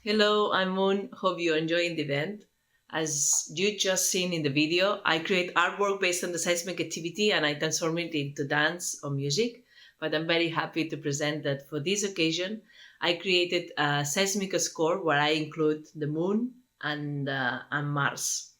Hello, I'm Moon. Hope you're enjoying the event. As you just seen in the video, I create artwork based on the seismic activity and I transform it into dance or music. But I'm very happy to present that for this occasion, I created a seismic score where I include the moon and Mars.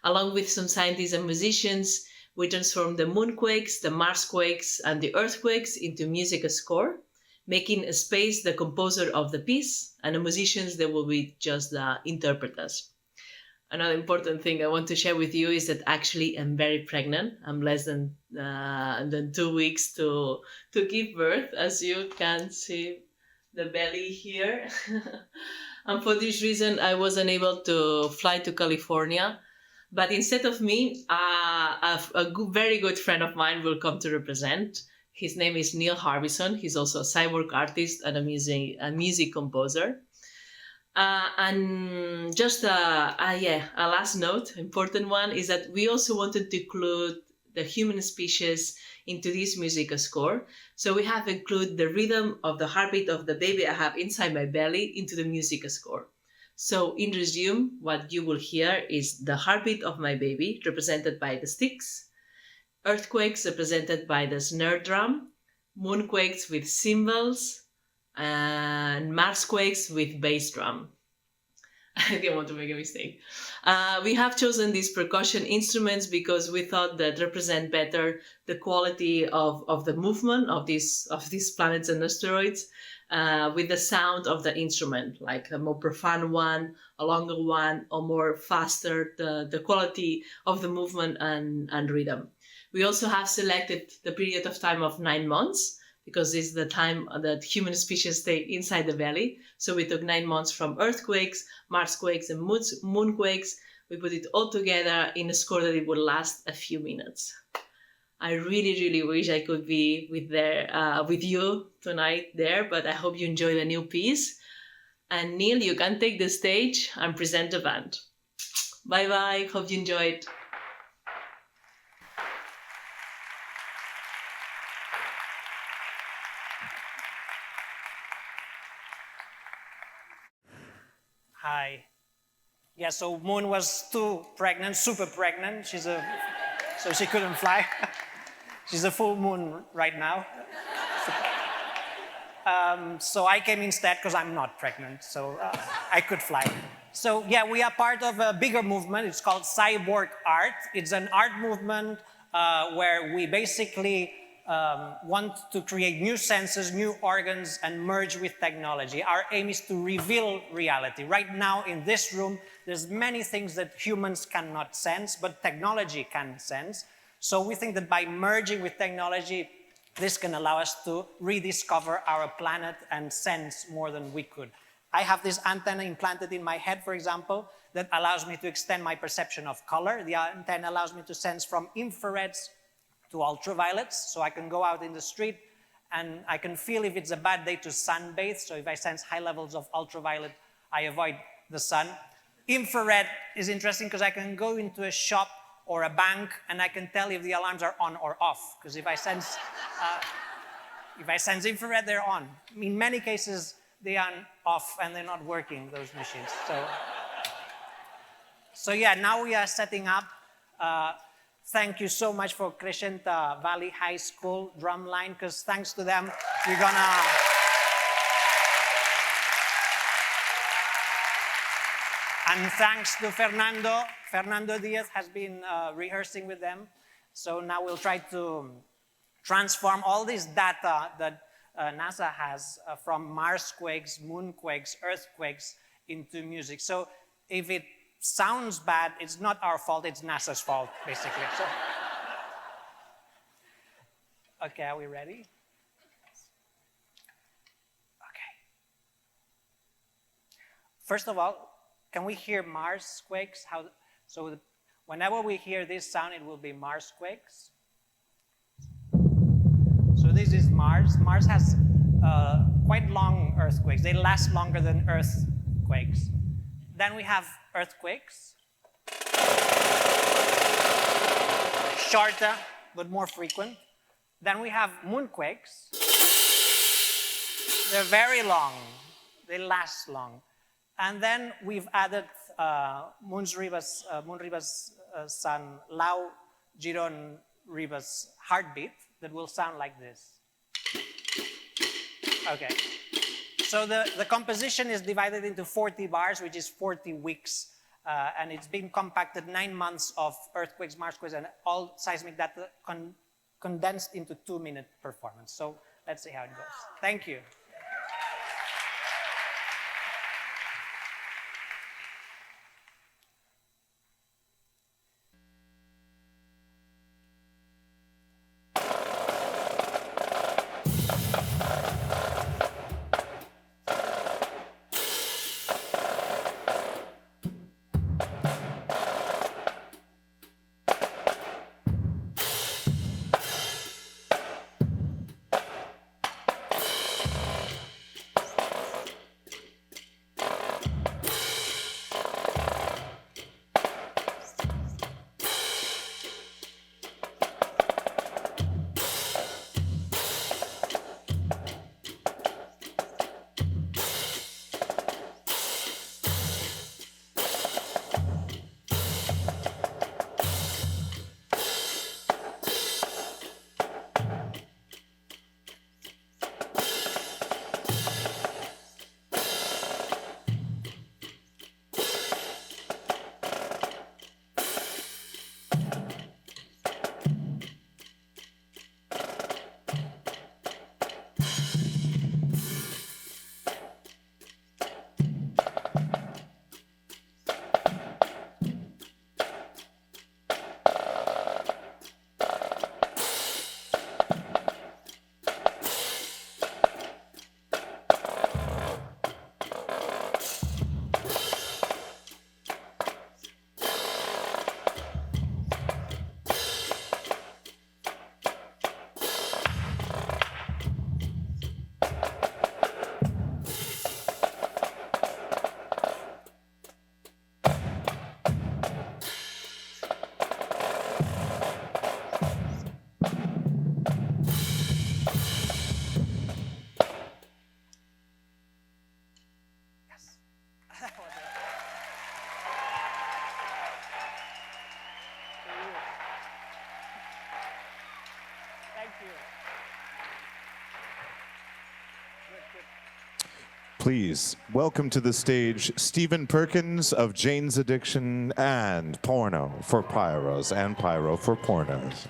Along with some scientists and musicians, we transform the moonquakes, the Marsquakes, and the earthquakes into music score, making a space the composer of the piece, and the musicians, they will be just the interpreters. Another important thing I want to share with you is that actually I'm very pregnant. I'm less than 2 weeks to give birth, as you can see the belly here. And for this reason, I was unable to fly to California. But instead of me, very good friend of mine will come to represent. His name is Neil Harbison. He's also a cyborg artist and a music composer. And just a last note, important one, is that we also wanted to include the human species into this music score. So we have included the rhythm of the heartbeat of the baby I have inside my belly into the music score. So in resume, what you will hear is the heartbeat of my baby, represented by the sticks, earthquakes represented by the snare drum, moonquakes with cymbals, and Marsquakes with bass drum. I didn't want to make a mistake. We have chosen these percussion instruments because we thought that represent better the quality of the movement of these planets and asteroids with the sound of the instrument, like a more profound one, a longer one, or more faster, the quality of the movement and rhythm. We also have selected the period of time of 9 months because this is the time that human species stay inside the belly. So we took 9 months from earthquakes, Marsquakes, and moonquakes. We put it all together in a score that it would last a few minutes. I really, really wish I could be with you tonight there, but I hope you enjoy the new piece. And Neil, you can take the stage and present the band. Bye-bye. Hope you enjoyed. Hi. Yeah, so Moon was too pregnant, super pregnant. So she couldn't fly. She's a full moon right now. So I came instead because I'm not pregnant, so I could fly. So yeah, we are part of a bigger movement. It's called Cyborg Art. It's an art movement where we basically want to create new senses, new organs, and merge with technology. Our aim is to reveal reality. Right now in this room, there's many things that humans cannot sense, but technology can sense. So we think that by merging with technology, this can allow us to rediscover our planet and sense more than we could. I have this antenna implanted in my head, for example, that allows me to extend my perception of color. The antenna allows me to sense from infrareds to ultraviolets, so I can go out in the street and I can feel if it's a bad day to sunbathe. So if I sense high levels of ultraviolet, I avoid the sun. Infrared is interesting because I can go into a shop or a bank and I can tell if the alarms are on or off, because if I sense infrared, they're on. In many cases, they are off and they're not working, those machines. So yeah, now we are setting up. Thank you so much for Crescenta Valley High School drumline, because thanks to them, we're gonna... And thanks to Fernando. Fernando Diaz has been rehearsing with them. So now we'll try to transform all this data that NASA has from Marsquakes, moonquakes, earthquakes into music. So if it sounds bad, it's not our fault, it's NASA's fault, basically. So, okay, are we ready? Okay. First of all, can we hear Marsquakes? Whenever we hear this sound, it will be Marsquakes. So this is Mars. Mars has quite long earthquakes. They last longer than earthquakes. Then we have earthquakes. Shorter, but more frequent. Then we have moonquakes. They're very long. They last long. And then we've added Moonriba's son, Lau Giron Riba's heartbeat that will sound like this. Okay. So the composition is divided into 40 bars, which is 40 weeks. And it's been compacted 9 months of earthquakes, Marsquakes, and all seismic data condensed into 2-minute performance. So let's see how it goes. Thank you. Please welcome to the stage Stephen Perkins of Jane's Addiction and Porno for Pyros and Pyro for Pornos.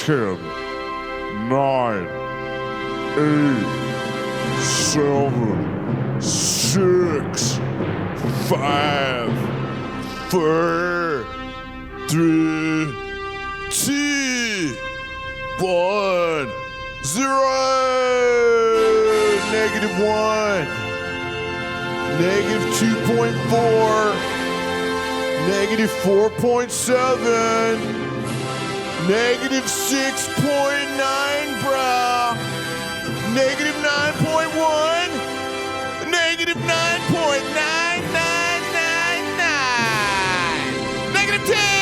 10, 9, 8, 7, 6, 5, 4, 3, 2, 1, 0. Negative 1. Negative 2.4. Negative 4.7. Negative 6.9, bruh. Negative 9.1. Negative 9.9999. Negative 10.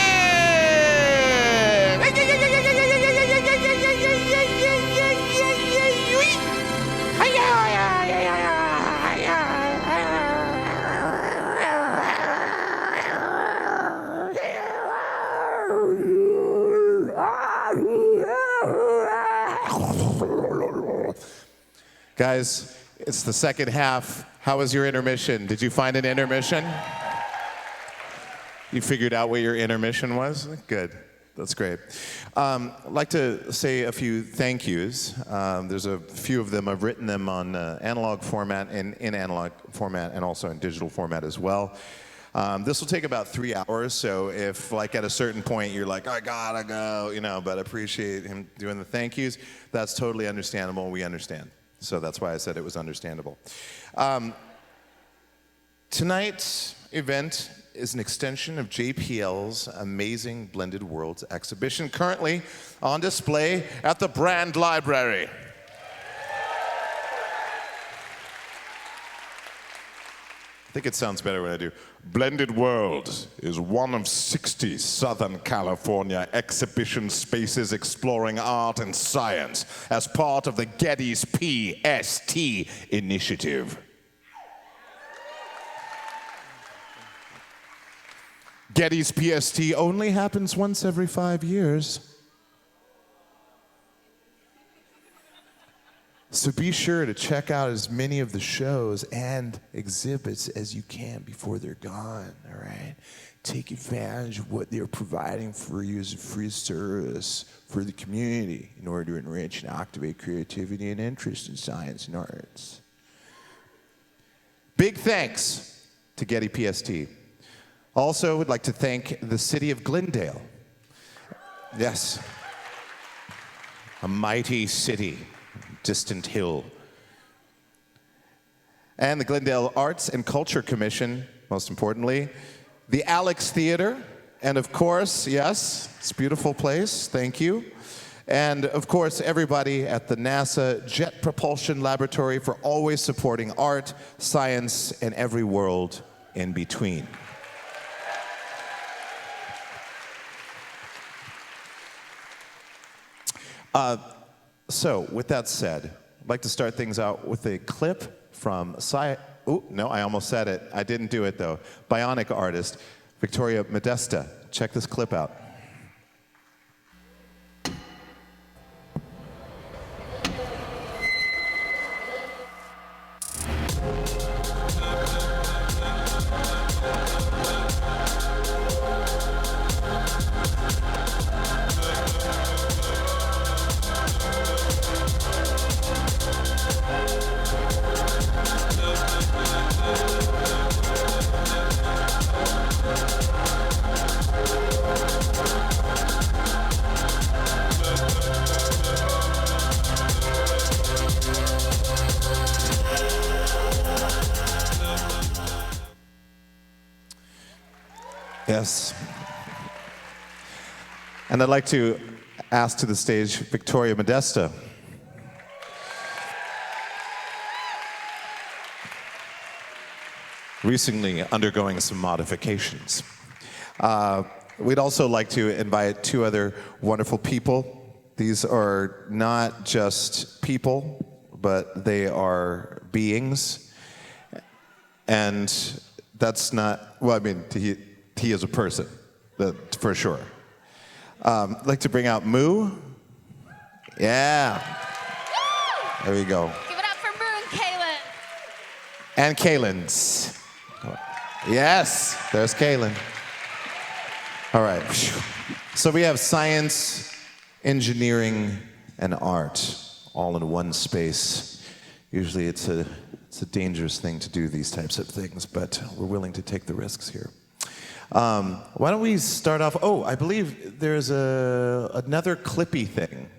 Guys, it's the second half. How was your intermission? Did you find an intermission? You figured out what your intermission was? Good. That's great. I'd like to say a few thank yous. There's a few of them. I've written them on analog format and in analog format and also in digital format as well. This will take about 3 hours, so if like at a certain point you're like, I gotta go, you know, but I appreciate him doing the thank yous, that's totally understandable. We understand. So that's why I said it was understandable. Tonight's event is an extension of JPL's Amazing Blended Worlds exhibition, currently on display at the Brand Library. I think it sounds better when I do. Blended Worlds is one of 60 Southern California exhibition spaces exploring art and science as part of the Getty's PST initiative. Getty's PST only happens once every 5 years. So be sure to check out as many of the shows and exhibits as you can before they're gone, all right? Take advantage of what they're providing for you as a free service for the community in order to enrich and activate creativity and interest in science and arts. Big thanks to Getty PST. Also, would like to thank the city of Glendale. Yes, a mighty city. Distant hill. And the Glendale Arts and Culture Commission, most importantly, the Alex Theater, and of course, yes, it's a beautiful place, thank you. And of course, everybody at the NASA Jet Propulsion Laboratory for always supporting art, science, and every world in between. So, with that said, I'd like to start things out with a clip from oh, no, I almost said it. I didn't do it, though. Bionic artist, Victoria Modesta. Check this clip out. Yes. And I'd like to ask to the stage Victoria Modesta. Recently undergoing some modifications. We'd also like to invite two other wonderful people. These are not just people, but they are beings. And that's not, well, I mean, he is a person, for sure. I'd like to bring out Moo. Yeah. There we go. Give it up for Moo and Kaylin. And Kaylin's. Yes, there's Kaylin. All right. So we have science engineering and art all in one space. Usually it's a dangerous thing to do, these types of things, but we're willing to take the risks here. Why don't we start off? Oh, I believe there's another Clippy thing.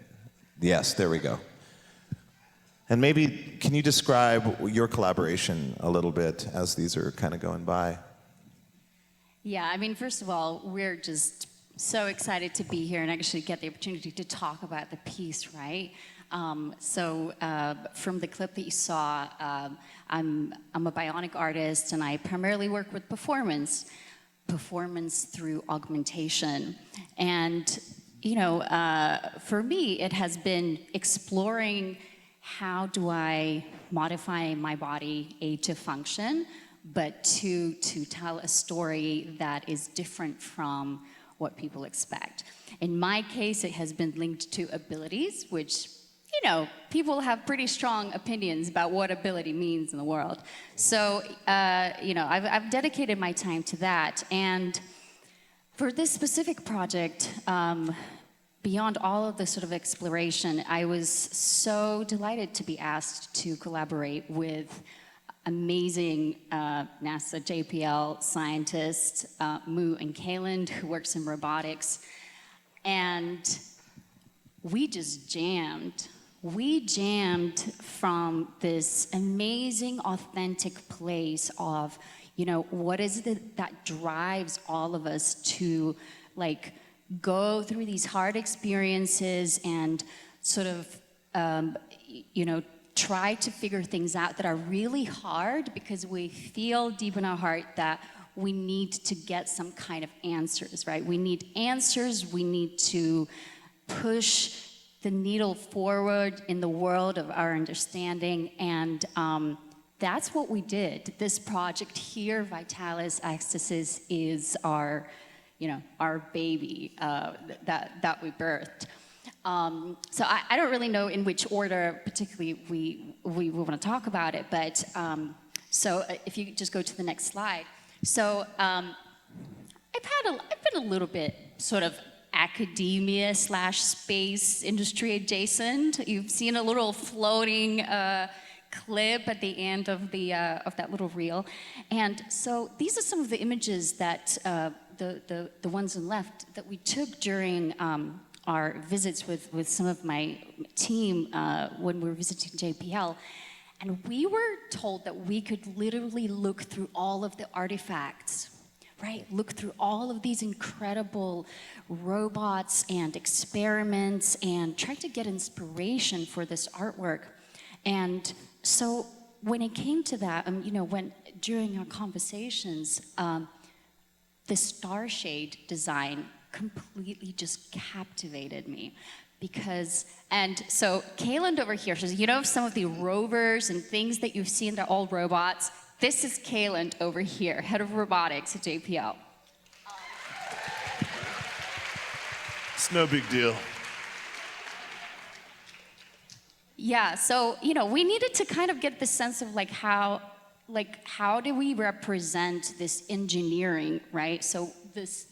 Yes, there we go. And maybe, can you describe your collaboration a little bit as these are kind of going by? Yeah, I mean, first of all, we're just so excited to be here and actually get the opportunity to talk about the piece, right? From the clip that you saw, I'm a bionic artist, and I primarily work with performance through augmentation. And, you know, for me, it has been exploring how do I modify my body, to function, but to tell a story that is different from what people expect. In my case, it has been linked to abilities, which, you know, people have pretty strong opinions about what ability means in the world. So, you know, I've dedicated my time to that. And for this specific project, beyond all of the sort of exploration, I was so delighted to be asked to collaborate with amazing NASA JPL scientists, Mu and Kayland, who works in robotics. And we just jammed. We jammed from this amazing, authentic place of, you know, what is it that drives all of us to, like, go through these hard experiences and sort of, you know, try to figure things out that are really hard because we feel deep in our heart that we need to get some kind of answers, right? We need answers. We need to push the needle forward in the world of our understanding. And that's what we did. This project here, Vitalis Ecstasis, is our, you know, our baby that we birthed. So I don't really know in which order particularly we want to talk about it, but so if you just go to the next slide. So I've been a little bit sort of academia / space industry adjacent. You've seen a little floating clip at the end of that little reel, and so these are some of the images that the ones on the left that we took during our visits with some of my team when we were visiting JPL. And we were told that we could literally look through all of the artifacts, right? Look through all of these incredible robots and experiments and try to get inspiration for this artwork. And so when it came to that, you know, during our conversations, the Starshade design completely just captivated me. Because, and so Kayland over here, so you know some of the rovers and things that you've seen, they're all robots. This is Kayland over here, head of robotics at JPL. It's no big deal. Yeah, so, you know, we needed to kind of get the sense of how do we represent this engineering, right? So this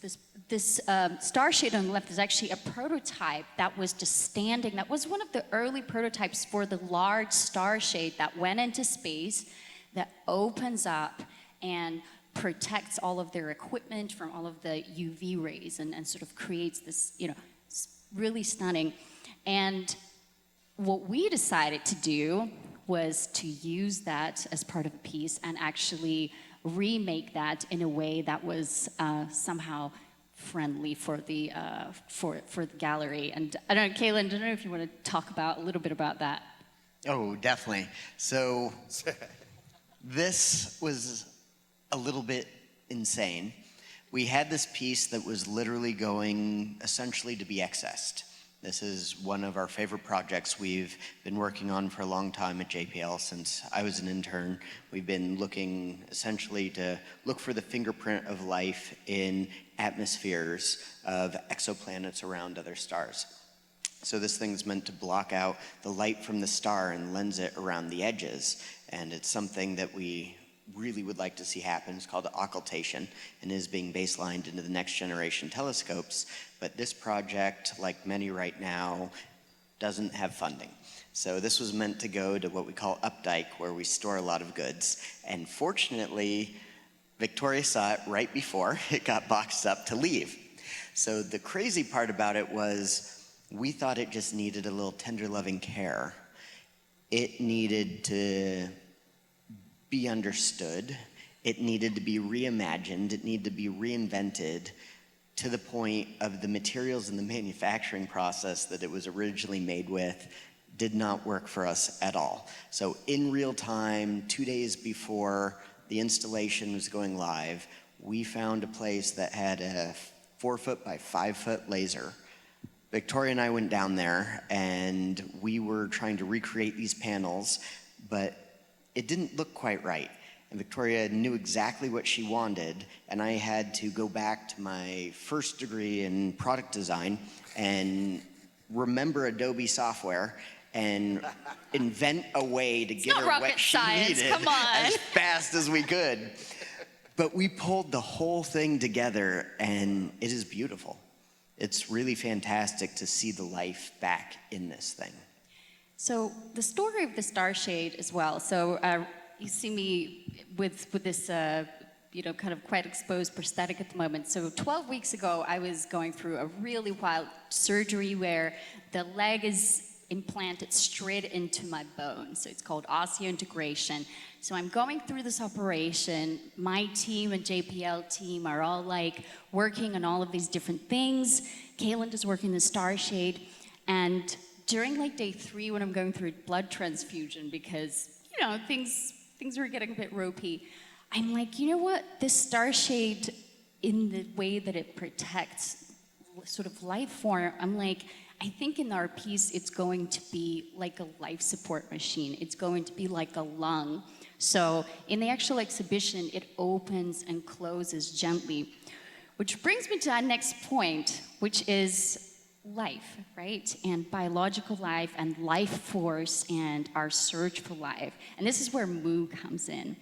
Starshade on the left is actually a prototype that was just standing. That was one of the early prototypes for the large Starshade that went into space, that opens up and protects all of their equipment from all of the UV rays and sort of creates this, you know, really stunning. And what we decided to do was to use that as part of a piece and actually remake that in a way that was somehow friendly for the gallery. And I don't know, Kayland, I don't know if you want to talk a little bit about that. Oh, definitely. So this was a little bit insane. We had this piece that was literally going essentially to be accessed. This is one of our favorite projects we've been working on for a long time at JPL since I was an intern. We've been looking essentially to look for the fingerprint of life in atmospheres of exoplanets around other stars. So this thing's meant to block out the light from the star and lens it around the edges. And it's something that we really would like to see happen is called occultation and is being baselined into the next generation telescopes. But this project, like many right now, doesn't have funding. So this was meant to go to what we call Updike, where we store a lot of goods. And fortunately, Victoria saw it right before it got boxed up to leave. So the crazy part about it was we thought it just needed a little tender loving care. It needed to be understood. It needed to be reimagined. It needed to be reinvented to the point of the materials in the manufacturing process that it was originally made with did not work for us at all. So in real time, 2 days before the installation was going live, we found a place that had a 4-foot by 5-foot laser. Victoria and I went down there and we were trying to recreate these panels, but it didn't look quite right. And Victoria knew exactly what she wanted, and I had to go back to my first degree in product design and remember Adobe software and invent a way to get her what she needed as fast as we could. But we pulled the whole thing together, and it is beautiful. It's really fantastic to see the life back in this thing. So the story of the Starshade as well. So you see me with this, kind of quite exposed prosthetic at the moment. So 12 weeks ago, I was going through a really wild surgery where the leg is implanted straight into my bone. So it's called osseointegration. So I'm going through this operation. My team and JPL team are all like working on all of these different things. Kaylin is working the Starshade. And during like day 3 when I'm going through blood transfusion because, things were getting a bit ropey, I'm like, you know what? This Starshade, in the way that it protects sort of life form, I'm like, I think in our piece, it's going to be like a life support machine. It's going to be like a lung. So in the actual exhibition, it opens and closes gently, which brings me to our next point, which is life, right? And biological life and life force and our search for life. And this is where Moo comes in.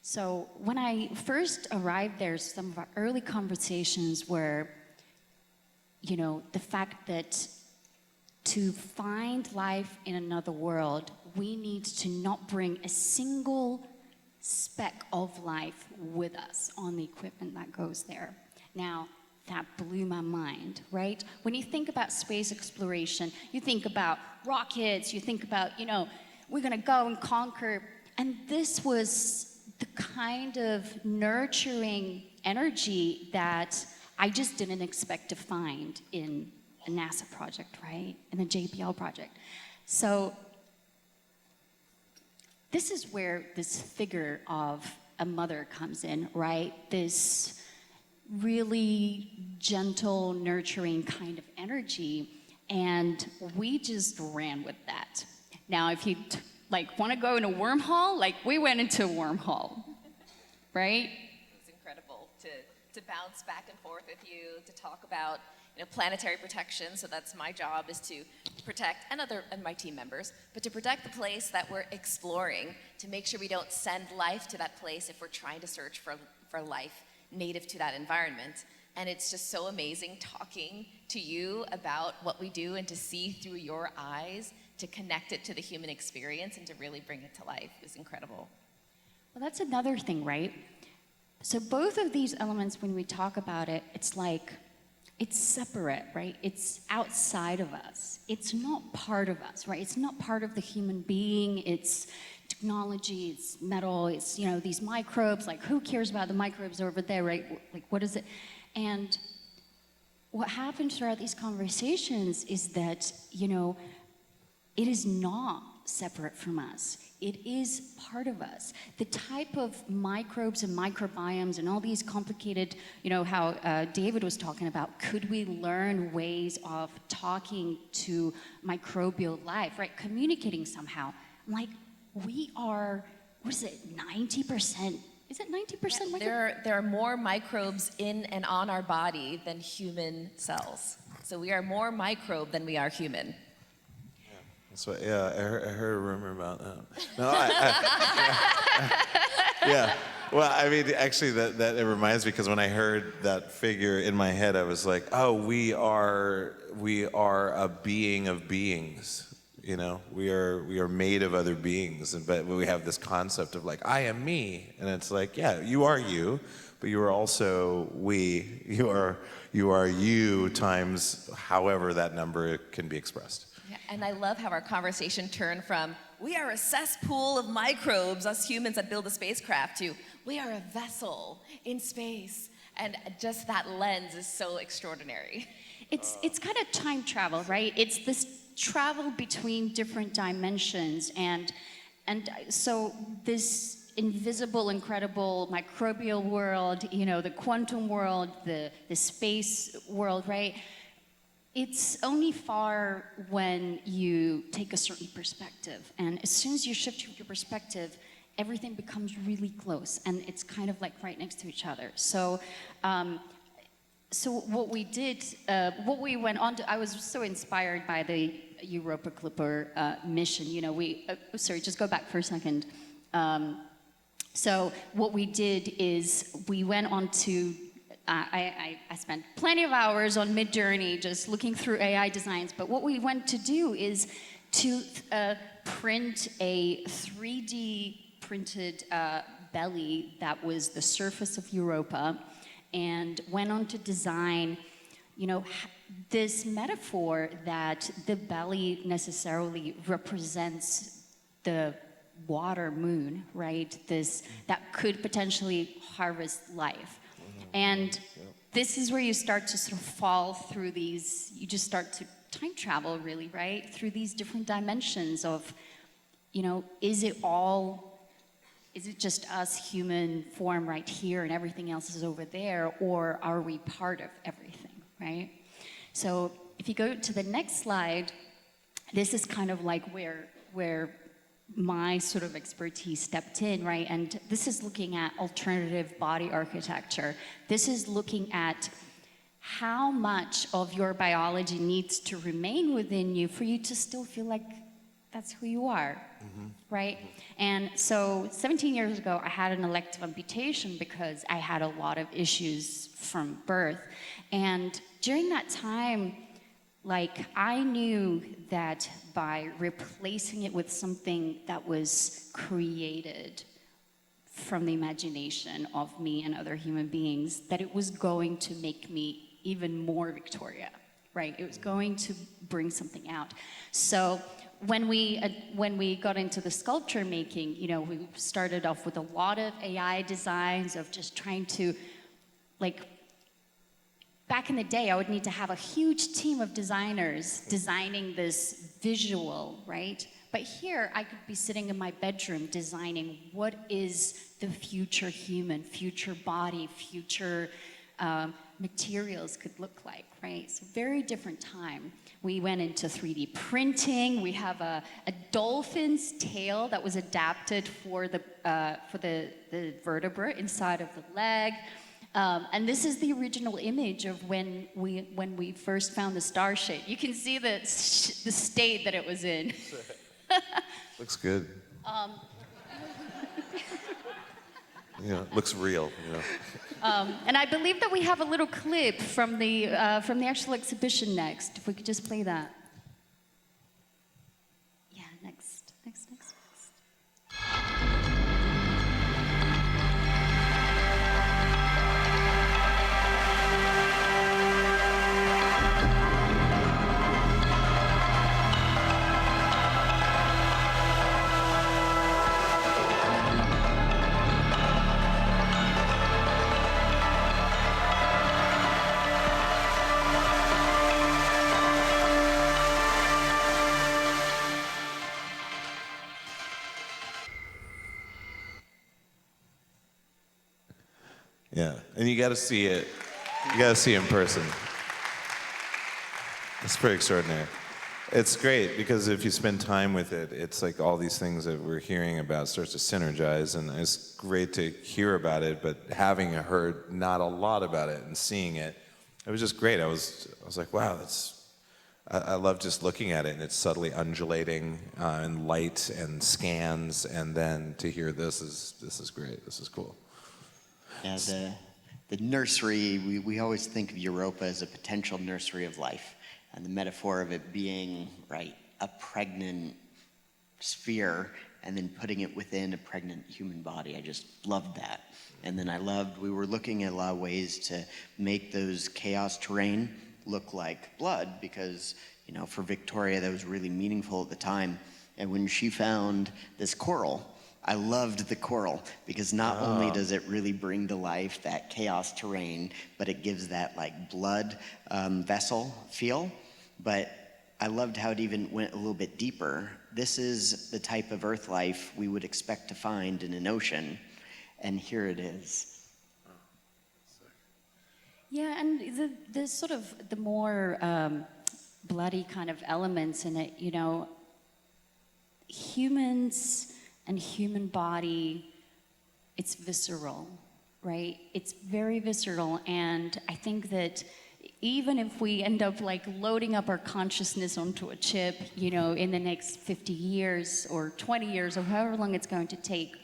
So when I first arrived there, some of our early conversations were, the fact that to find life in another world, we need to not bring a single speck of life with us on the equipment that goes there. Now, that blew my mind, right? When you think about space exploration, you think about rockets, you think about, we're gonna go and conquer. And this was the kind of nurturing energy that I just didn't expect to find in a NASA project, right? In a JPL project. So this is where this figure of a mother comes in, right? This really gentle, nurturing kind of energy, and we just ran with that. Now, if you want to go in a wormhole, we went into a wormhole, right? It's incredible to bounce back and forth with you, to talk about planetary protection. So that's my job, is to protect, and my team members, but to protect the place that we're exploring, to make sure we don't send life to that place if we're trying to search for life native to that environment. And it's just so amazing talking to you about what we do and to see through your eyes, to connect it to the human experience and to really bring it to life is incredible. Well, that's another thing, right? So both of these elements, when we talk about it, it's like, it's separate, right? It's outside of us. It's not part of us, right? It's not part of the human being. It's technology, it's metal, it's, these microbes, who cares about the microbes over there, right? What is it? And what happens throughout these conversations is that, it is not separate from us. It is part of us. The type of microbes and microbiomes and all these complicated, how David was talking about, could we learn ways of talking to microbial life, right? Communicating somehow. I'm like, we are, 90%? Is it 90% There are more microbes in and on our body than human cells. So we are more microbe than we are human. That's what, I heard a rumor about that. No, Yeah. Well, I mean, actually, that it reminds me, because when I heard that figure in my head, I was like, oh, we are a being of beings. You know, we are made of other beings, but we have this concept of like, I am me, and it's like, yeah, you are you, but you are also we. You are you times however that number can be expressed. Yeah, and I love how our conversation turned from we are a cesspool of microbes, us humans that build a spacecraft, to we are a vessel in space. And just that lens is so extraordinary. It's kind of time travel, right? It's this travel between different dimensions, and so this invisible, incredible microbial world, you know, the quantum world, the space world, right? It's only far when you take a certain perspective, and as soon as you shift your perspective, everything becomes really close, and it's kind of like right next to each other. So what we did, what we went on to, I was so inspired by the Europa Clipper mission. You know, sorry, just go back for a second. So what we did is we went on to, I spent plenty of hours on Midjourney just looking through AI designs, but what we went to do is to print a 3D printed belly that was the surface of Europa, and went on to design, you know, this metaphor that the belly necessarily represents the water moon, right? That could potentially harvest life. And this is where you start to sort of fall through these, you just start to time travel really, right? Through these different dimensions of, you know, is it just us human form right here and everything else is over there, or are we part of everything, right? So if you go to the next slide, this is kind of like where my sort of expertise stepped in, right? And this is looking at alternative body architecture. This is looking at how much of your biology needs to remain within you for you to still feel like that's who you are, right? And so 17 years ago, I had an elective amputation because I had a lot of issues from birth. And during that time, like, I knew that by replacing it with something that was created from the imagination of me and other human beings, that it was going to make me even more Victoria, right? It was going to bring something out. So when we got into the sculpture making, you know, we started off with a lot of AI designs of just trying to, like, back in the day, I would need to have a huge team of designers designing this visual, right? But here, I could be sitting in my bedroom designing what is the future human, future body, future materials could look like, right? So very different time. We went into 3D printing. We have a dolphin's tail that was adapted for the vertebra inside of the leg. And this is the original image of when we first found the star shape. You can see the state that it was in. Looks good. You know, looks real. You know. And I believe that we have a little clip from the actual exhibition next. If we could just play that. Yeah, next. Yeah, and you got to see it. You got to see it in person. It's pretty extraordinary. It's great because if you spend time with it, it's like all these things that we're hearing about starts to synergize, and it's great to hear about it, but having heard not a lot about it and seeing it, it was just great. I was like, wow, I love just looking at it, and it's subtly undulating and light and scans, and then to hear this is great. This is cool. Yeah, the nursery, we always think of Europa as a potential nursery of life, and the metaphor of it being, right, a pregnant sphere and then putting it within a pregnant human body. I just loved that. And then we were looking at a lot of ways to make those chaos terrain look like blood because, you know, for Victoria, that was really meaningful at the time. And when she found this coral, I loved the coral because not only does it really bring to life that chaos terrain, but it gives that like blood vessel feel. But I loved how it even went a little bit deeper. This is the type of earth life we would expect to find in an ocean, and here it is. Yeah, and the sort of the more bloody kind of elements in it, you know, humans and human body, it's visceral, right? It's very visceral, and I think that even if we end up like loading up our consciousness onto a chip, you know, in the next 50 years or 20 years or however long it's going to take,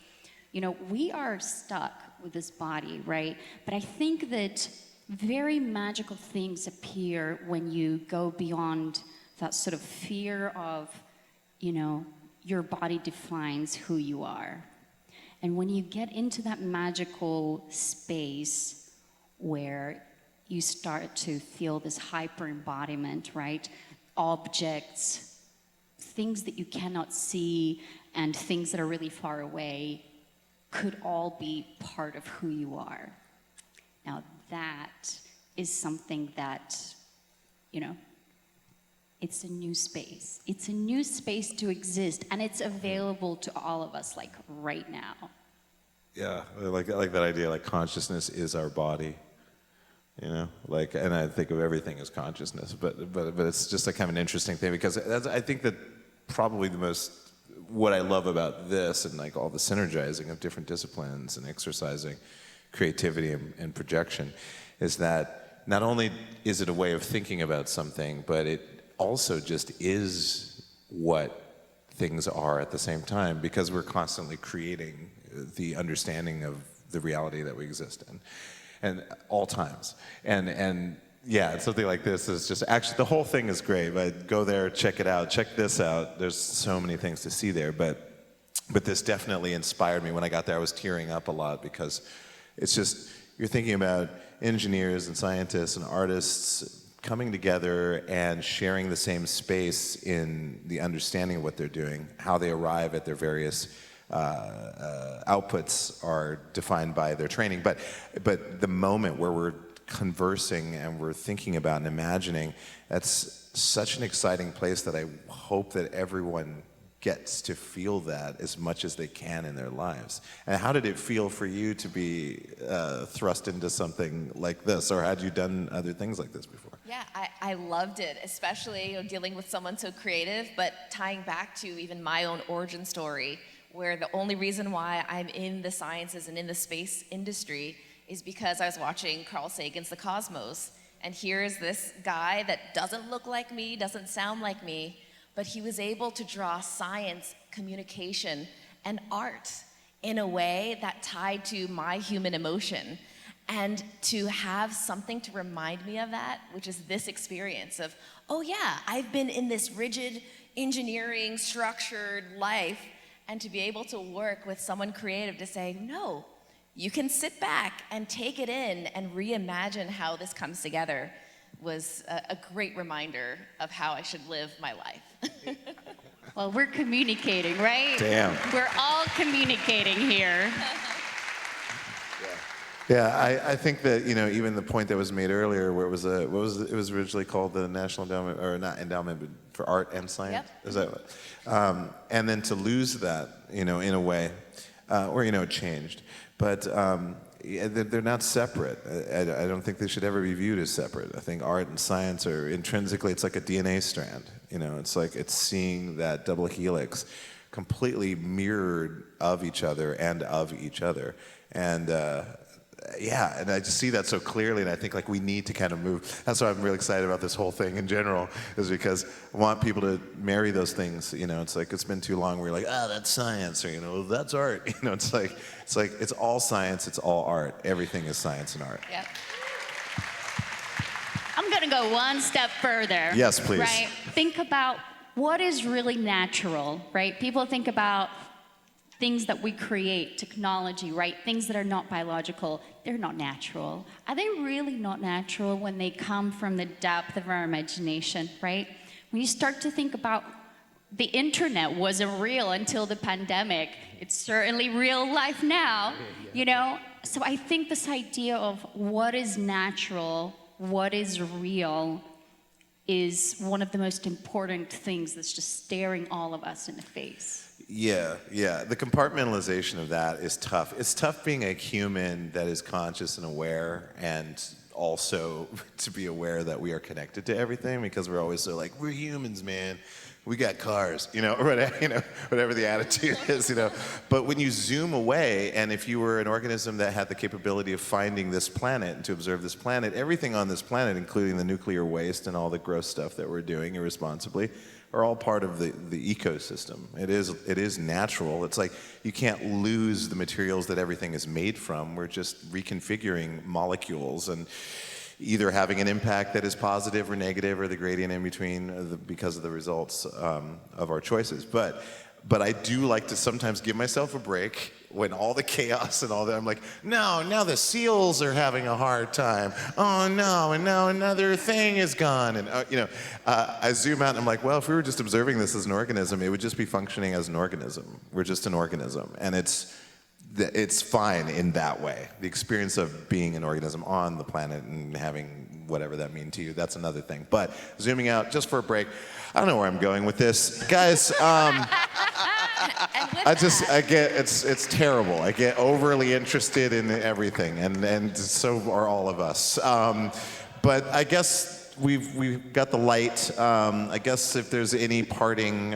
you know, we are stuck with this body, right? But I think that very magical things appear when you go beyond that sort of fear of, you know, your body defines who you are. And when you get into that magical space where you start to feel this hyper embodiment, right? Objects, things that you cannot see, and things that are really far away could all be part of who you are. Now, that is something that, you know, it's a new space. It's a new space to exist, and it's available to all of us, like, right now. Yeah, I like that idea, like consciousness is our body. You know, like, and I think of everything as consciousness, but it's just a kind of an interesting thing because I think that probably what I love about this and like all the synergizing of different disciplines and exercising creativity and projection is that not only is it a way of thinking about something, but it also just is what things are at the same time because we're constantly creating the understanding of the reality that we exist in. And all times. And yeah, something like this is just, actually the whole thing is great, but go there, check it out, check this out. There's so many things to see there, but this definitely inspired me. When I got there, I was tearing up a lot because it's just, you're thinking about engineers and scientists and artists coming together and sharing the same space in the understanding of what they're doing, how they arrive at their various outputs are defined by their training, but the moment where we're conversing and we're thinking about and imagining, that's such an exciting place that I hope that everyone gets to feel that as much as they can in their lives. And how did it feel for you to be thrust into something like this, or had you done other things like this before? Yeah, I loved it, especially, you know, dealing with someone so creative, but tying back to even my own origin story, where the only reason why I'm in the sciences and in the space industry is because I was watching Carl Sagan's The Cosmos. And here's this guy that doesn't look like me, doesn't sound like me, but he was able to draw science, communication, and art in a way that tied to my human emotion. And to have something to remind me of that, which is this experience of, oh yeah, I've been in this rigid engineering, structured life, and to be able to work with someone creative to say, no, you can sit back and take it in and reimagine how this comes together was a great reminder of how I should live my life. Well, we're communicating, right? Damn. We're all communicating here. Yeah, I think that, you know, even the point that was made earlier, where it was it was originally called the National Endowment, or not endowment, but for art and science. Yep. Is that what? And then to lose that, you know, in a way, or you know, it changed. But they're not separate. I don't think they should ever be viewed as separate. I think art and science are intrinsically, it's like a DNA strand. You know, it's like it's seeing that double helix, completely mirrored of each other and of each other, and yeah, and I just see that so clearly, and I think like we need to kind of move. That's why I'm really excited about this whole thing in general, is because I want people to marry those things. You know, it's like it's been too long where you're like, that's science, or that's art. You know, it's like it's all science, it's all art. Everything is science and art. Yep. I'm going to go one step further. Yes, please. Right? Think about what is really natural, right? People think about things that we create, technology, right? Things that are not biological, they're not natural. Are they really not natural when they come from the depth of our imagination, right? When you start to think about the internet wasn't real until the pandemic. It's certainly real life now, you know? So I think this idea of what is natural, what is real, is one of the most important things that's just staring all of us in the face. Yeah. The compartmentalization of that is tough. It's tough being a human that is conscious and aware, and also to be aware that we are connected to everything, because we're always so like, we're humans, man. We got cars, or whatever the attitude is, But when you zoom away, and if you were an organism that had the capability of finding this planet and to observe this planet, everything on this planet, including the nuclear waste and all the gross stuff that we're doing irresponsibly, are all part of the ecosystem. It is natural. It's like you can't lose the materials that everything is made from. We're just reconfiguring molecules and either having an impact that is positive or negative, or the gradient in between because of the results of our choices. But I do like to sometimes give myself a break when all the chaos and all that, I'm like, no, now the seals are having a hard time. Oh no, and now another thing is gone. And I zoom out and I'm like, well, if we were just observing this as an organism, it would just be functioning as an organism. We're just an organism. And it's fine in that way. The experience of being an organism on the planet and having whatever that means to you, that's another thing. But zooming out just for a break, I don't know where I'm going with this. Guys, it's terrible. I get overly interested in everything, and so are all of us. But I guess we've got the light. I guess if there's any parting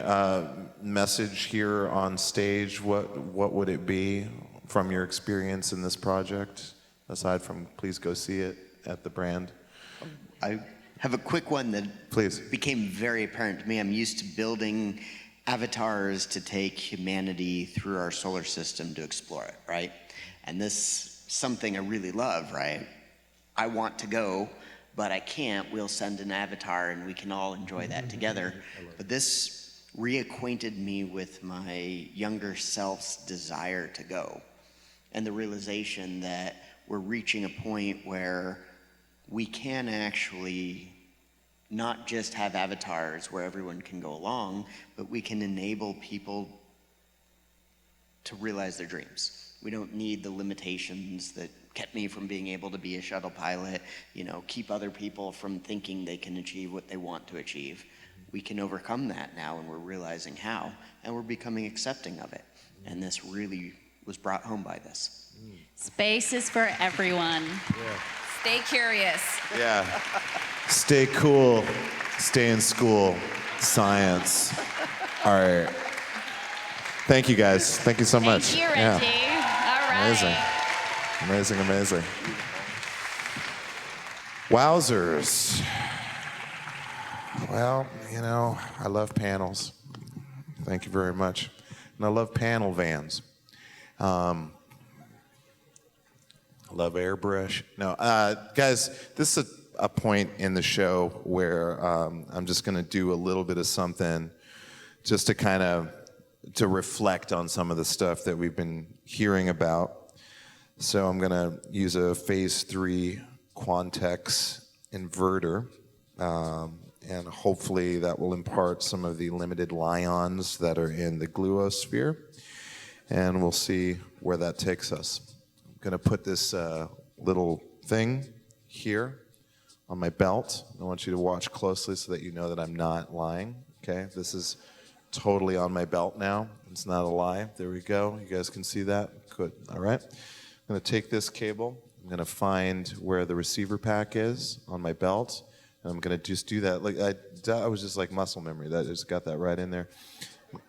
message here on stage, what would it be from your experience in this project, aside from please go see it at the Brand? I have a quick one that became very apparent to me. I'm used to building avatars to take humanity through our solar system to explore it, right? And this is something I really love, right? I want to go, but I can't. We'll send an avatar and we can all enjoy that together. But this reacquainted me with my younger self's desire to go, and the realization that we're reaching a point where we can actually not just have avatars where everyone can go along, but we can enable people to realize their dreams. We don't need the limitations that kept me from being able to be a shuttle pilot, keep other people from thinking they can achieve what they want to achieve. We can overcome that now, and we're realizing how, and we're becoming accepting of it. And this really was brought home by this. Space is for everyone. Stay curious. Yeah. Stay cool. Stay in school. Science. Art. Thank you, guys. Thank you so much. Thank you, Reggie. All right. Amazing. Wowzers. Well, I love panels. Thank you very much. And I love panel vans. I love airbrush. No, guys, this is a point in the show where I'm just going to do a little bit of something just to kind of to reflect on some of the stuff that we've been hearing about. So I'm going to use a phase 3 Quantex inverter, and hopefully that will impart some of the limited lyons that are in the gluosphere, and we'll see where that takes us. I'm going to put this little thing here on my belt. I want you to watch closely so that you know that I'm not lying. Okay, this is totally on my belt now. It's not a lie. There we go. You guys can see that? Good. All right. I'm going to take this cable. I'm going to find where the receiver pack is on my belt. And I'm going to just do that. Like I was just like muscle memory. That just got that right in there.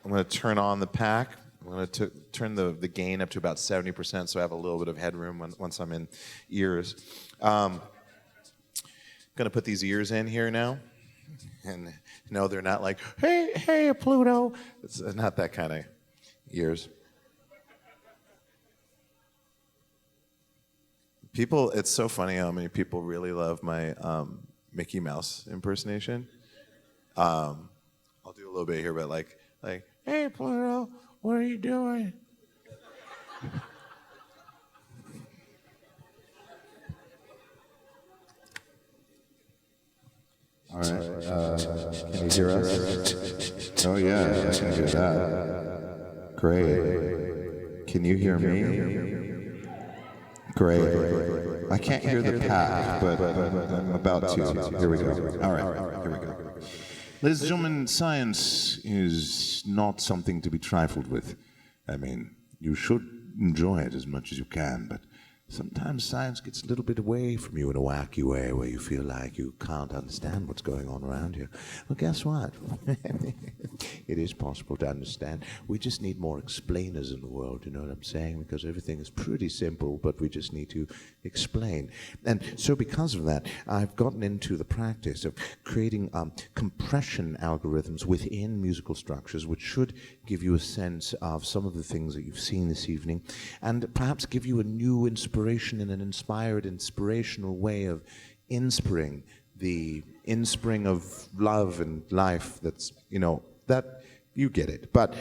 I'm going to turn on the pack, I'm going to turn the gain up to about 70% so I have a little bit of headroom once I'm in ears. Going to put these ears in here now. And no, they're not like, hey, Pluto. It's not that kind of ears. People, it's so funny how many people really love my Mickey Mouse impersonation. I'll do a little bit here, but like, hey, Pluto, what are you doing? All right. Can you hear us? Oh, yeah, I can hear that. Great. Can you hear me? Great. I can't hear the pack, but I'm about to. Here we go. All right, here we go. Ladies and gentlemen, science is not something to be trifled with. I mean, you should enjoy it as much as you can, but sometimes science gets a little bit away from you in a wacky way where you feel like you can't understand what's going on around you. Well, guess what? It is possible to understand. We just need more explainers in the world, you know what I'm saying? Because everything is pretty simple, but we just need to explain. And so because of that, I've gotten into the practice of creating compression algorithms within musical structures, which should give you a sense of some of the things that you've seen this evening, and perhaps give you a new inspiration in an inspired, inspirational way of inspiring the inspring of love and life that's, you know, that you get it. But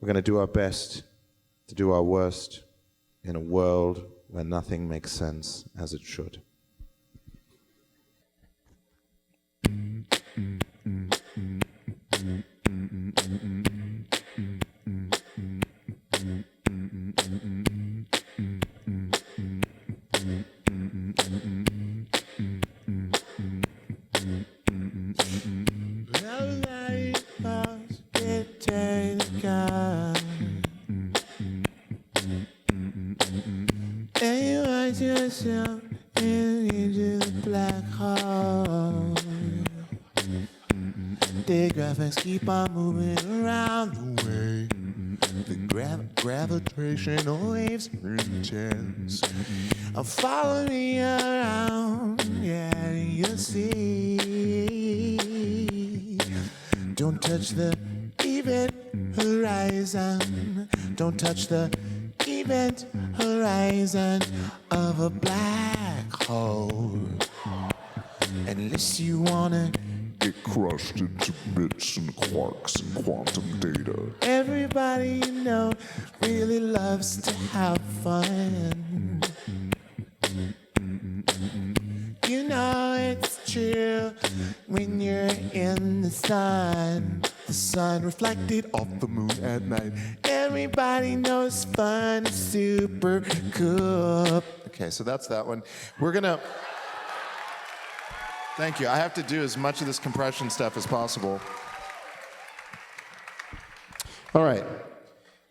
we're going to do our best to do our worst in a world where nothing makes sense as it should. Keep on moving around the way. The gravitational waves are intense. Follow me around, yeah, you'll see. Don't touch the event horizon. Don't touch the event horizon of a black hole. Unless you wanna get crushed into bits and quarks and quantum data. Everybody you know really loves to have fun. You know it's true when you're in the sun reflected off the moon at night. Everybody knows fun is super cool. Okay, so that's that one. We're gonna... Thank you. I have to do as much of this compression stuff as possible. All right.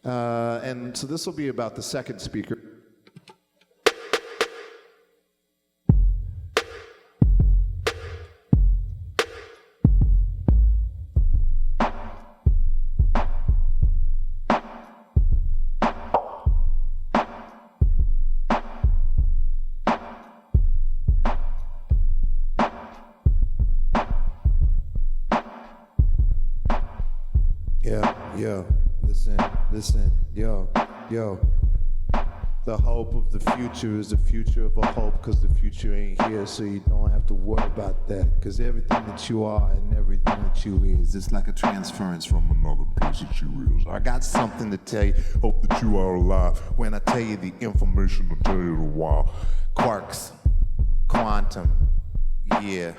And so this will be about the second speaker. Listen, yo. The hope of the future is the future of a hope, because the future ain't here, so you don't have to worry about that, because everything that you are and everything that you is, it's like a transference from another place that you is. I got something to tell you, hope that you are alive. When I tell you the information, I'll tell you the why. Quarks, quantum, yeah,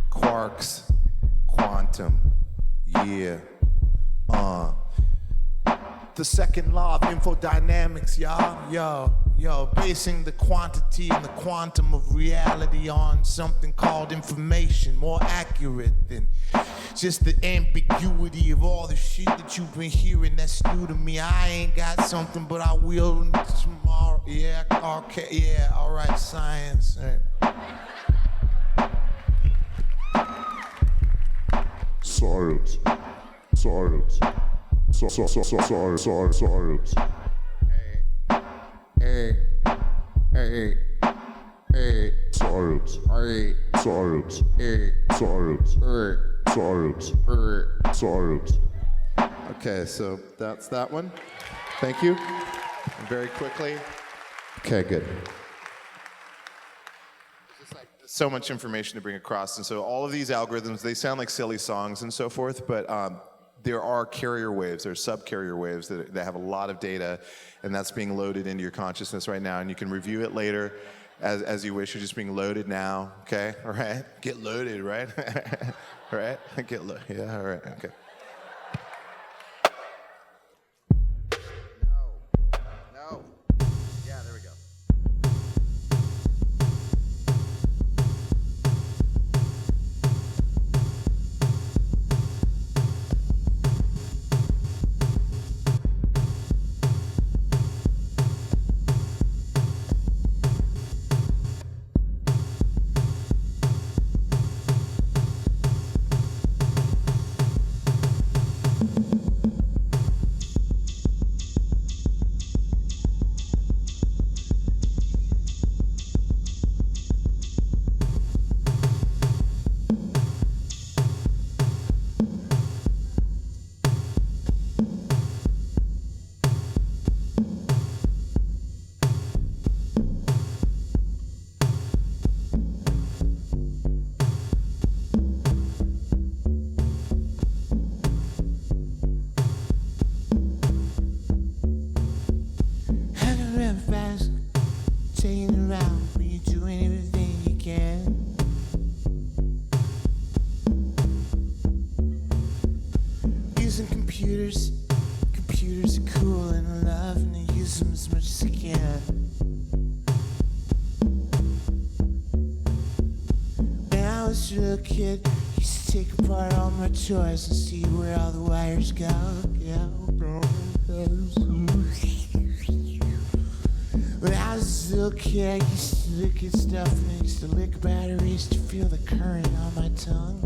quarks, quantum, yeah, the second law of infodynamics, y'all. Yo, basing the quantity and the quantum of reality on something called information, more accurate than just the ambiguity of all the shit that you've been hearing that's new to me. I ain't got something, but I will tomorrow. Yeah, okay, yeah, all right, science. All right. Science. Science. Science. Hey. Hey. Hey. Science. Hey. Science. Hey. Science. Hey. Science. Hey. Science. Okay, so that's that one. Thank you. And very quickly. Okay, good. So much information to bring across, and so all of these algorithms, they sound like silly songs and so forth, but there are carrier waves, there are sub-carrier waves that have a lot of data, and that's being loaded into your consciousness right now, and you can review it later as you wish. You're just being loaded now, okay? All right? Get loaded, right? All right? Get loaded, yeah, all right, okay. No. Yeah, there we go. Computers are cool and I love and I use them as much as I can. When I was a little kid, I used to take apart all my toys and see where all the wires go. When I was a little kid, I used to look at stuff and I used to lick batteries to feel the current on my tongue.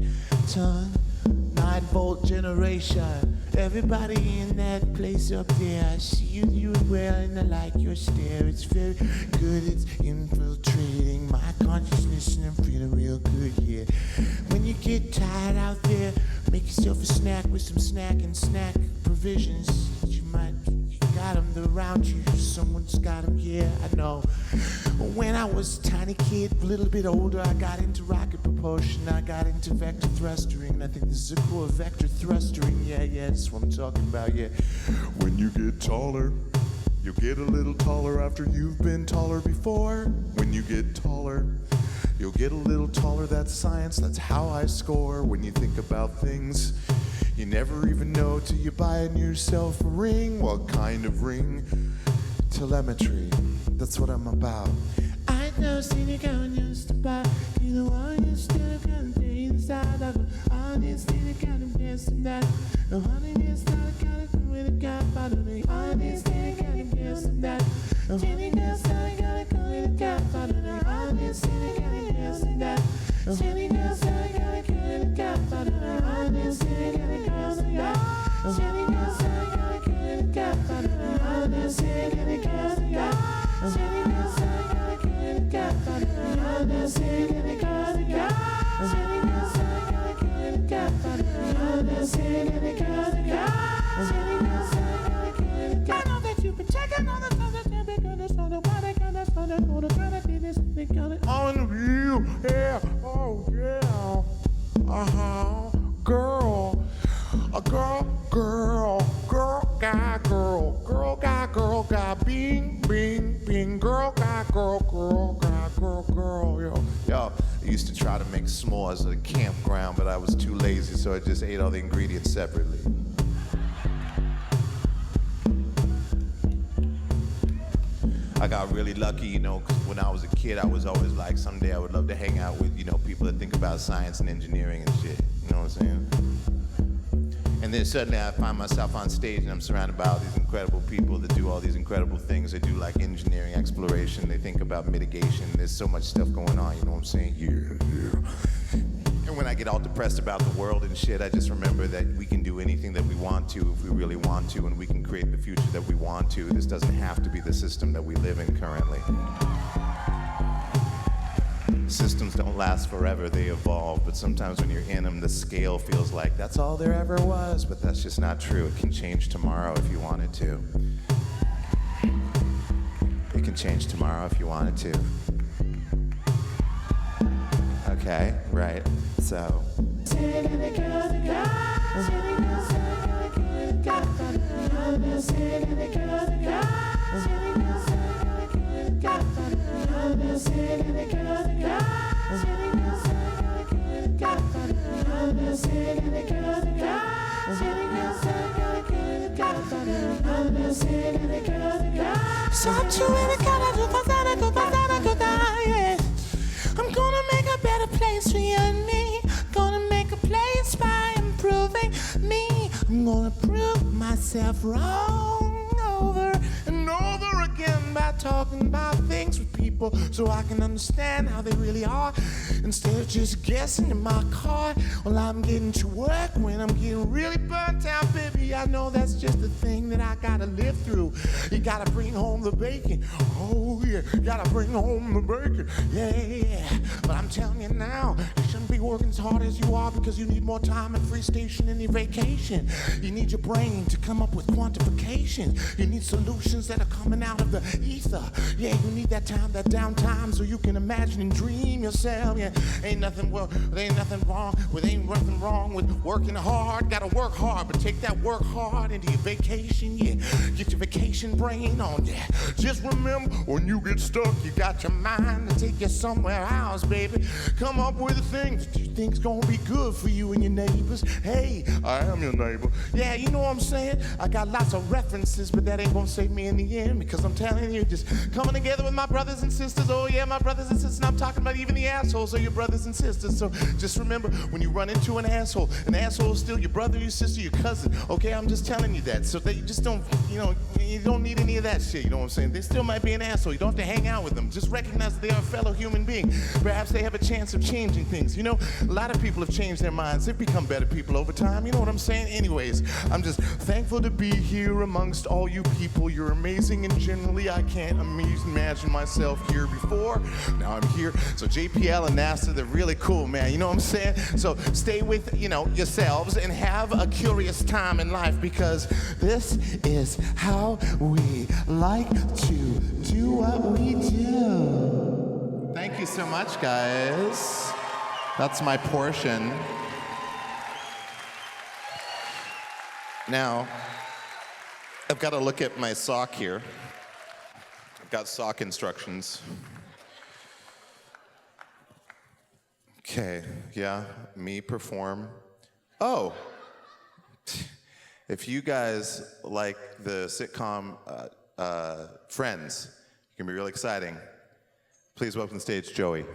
9-volt generation. Everybody in that place up there, I see you doing well and I like your stare. It's very good, it's infiltrating my consciousness and I'm feeling real good, yeah. When you get tired out there, make yourself a snack with some snack provisions. You got them around you, someone's got them, yeah, I know. When I was a tiny kid, a little bit older, I got into rocket propulsion, I got into vector thrustering. I think this is a cool vector thrustering, yeah, that's what I'm talking about, yeah. When you get taller, you'll get a little taller after you've been taller before. When you get taller, you'll get a little taller, that's science, that's how I score. When you think about things, you never even know till you buy yourself a ring. What kind of ring? Telemetry, that's what I'm about. I know, seen you going just about. You know, all you still got the inside of it. All this thing you got to dance tonight. No honey, this time I got to do it, I got by the way. All this thing you got to dance tonight. No honey, this time I got to do it, I got by the way. All this thing you got to dance tonight. No honey, this time I got to do it, I got by the way. All this thing you got to dance tonight. No honey, this time I got to do it, I got by the way. All this thing you got to dance tonight. No honey, this time I got to do it, I got by the way. All this thing you got to dance tonight. No honey, this time I got to do it, I got by the way. All this thing you got to dance tonight. No honey, this time I got to do it, I know that you've been checking on the stuff that you've been gonna show the one they gonna show the gonna try to do this they gonna on you, yeah, oh yeah, girl, a girl, guy, bing, girl, guy, girl, yo. I used to try to make s'mores at a campground, but I was too lazy, so I just ate all the ingredients separately. I got really lucky, you know, because when I was a kid, I was always like, someday I would love to hang out with, you know, people that think about science and engineering and shit. You know what I'm saying? And then suddenly I find myself on stage and I'm surrounded by all these incredible people that do all these incredible things. They do like engineering, exploration. They think about mitigation. There's so much stuff going on, you know what I'm saying? Yeah. And when I get all depressed about the world and shit, I just remember that we can do anything that we want to if we really want to, and we can create the future that we want to. This doesn't have to be the system that we live in currently. Systems don't last forever, they evolve, but sometimes when you're in them, the scale feels like that's all there ever was, but that's just not true. It can change tomorrow if you wanted to. It can change tomorrow if you wanted to. Okay, right, so. I'm gonna make a better place for you and me. Gonna make a place by improving me. I'm gonna prove myself wrong over and over again by talking about things with people so I can understand how they really are. Instead of just guessing in my car while I'm getting to work when I'm getting really burnt out, baby. I know that's just the thing that I gotta live through. You gotta bring home the bacon. Oh yeah, gotta bring home the bacon. Yeah. But I'm telling you now, you shouldn't be working as hard as you are because you need more time and free station in your vacation. You need your brain to come up with quantification. You need solutions that are coming out of the ether. Yeah, you need that time, that downtime, so you can imagine and dream yourself. Yeah, ain't nothing wrong with working hard. Gotta work hard, but take that work hard into your vacation. Yeah, get your vacation brain on. Yeah, just remember when you get stuck, you got your mind to take you somewhere else, baby. Come up with things that you think's gonna be good for you and your neighbors. Hey, I am your neighbor. Yeah, you know what I'm saying? I got lots of references, but that ain't gonna save me in the end because I'm telling you, just coming together with my brothers and sisters. Oh yeah, my brothers and sisters. And I'm talking about even the assholes are your brothers and sisters. So just remember, when you run into an asshole is still your brother, your sister, your cousin. Okay, I'm just telling you that. So that you just don't, you don't need any of that shit. You know what I'm saying? They still might be an asshole. You don't have to hang out with them. Just recognize that they are a fellow human being. Perhaps they have a chance of changing things. You know, a lot of people have changed their minds. They've become better people over time. You know what I'm saying? Anyways, I'm just thankful to be here amongst all you people. You're amazing, and generally I can't imagine myself here before. Now I'm here. So JPL and NASA, they're really cool, man. You know what I'm saying? So stay with, yourselves and have a curious time in life because this is how we like to do what we do. Thank you so much, guys. That's my portion. Now, I've got to look at my sock here. I've got sock instructions. Okay, yeah, me perform. Oh, if you guys like the sitcom Friends, it can be real exciting. Please welcome to the stage Joey.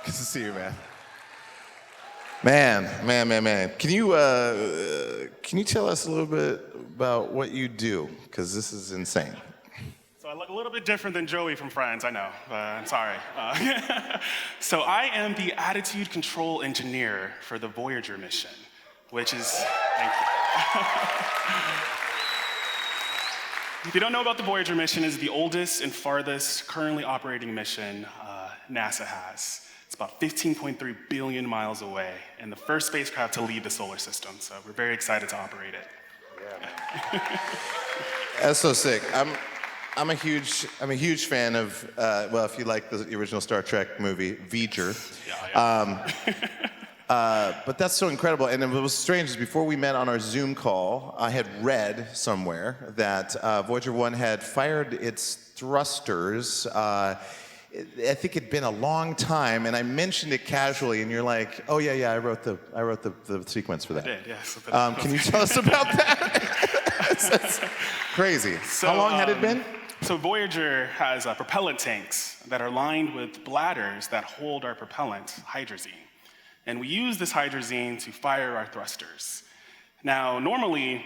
Good to see you, man. Man. Can you tell us a little bit about what you do? Because this is insane. So I look a little bit different than Joey from Friends, I know. I'm sorry. So I am the attitude control engineer for the Voyager mission, which is, thank you. If you don't know about the Voyager mission, it's the oldest and farthest currently operating mission NASA has. It's about 15.3 billion miles away, and the first spacecraft to leave the solar system. So we're very excited to operate it. Yeah. That's so sick. I'm a huge fan of if you like the original Star Trek movie, Voyager. But that's so incredible. And it was strange is before we met on our Zoom call, I had read somewhere that Voyager 1 had fired its thrusters. I think it'd been a long time, and I mentioned it casually, and you're like, "Oh yeah, I wrote the sequence for that." I did, yes. Can you tell us about that? That's crazy. So, how long had it been? So Voyager has propellant tanks that are lined with bladders that hold our propellant, hydrazine. And we use this hydrazine to fire our thrusters. Now, normally,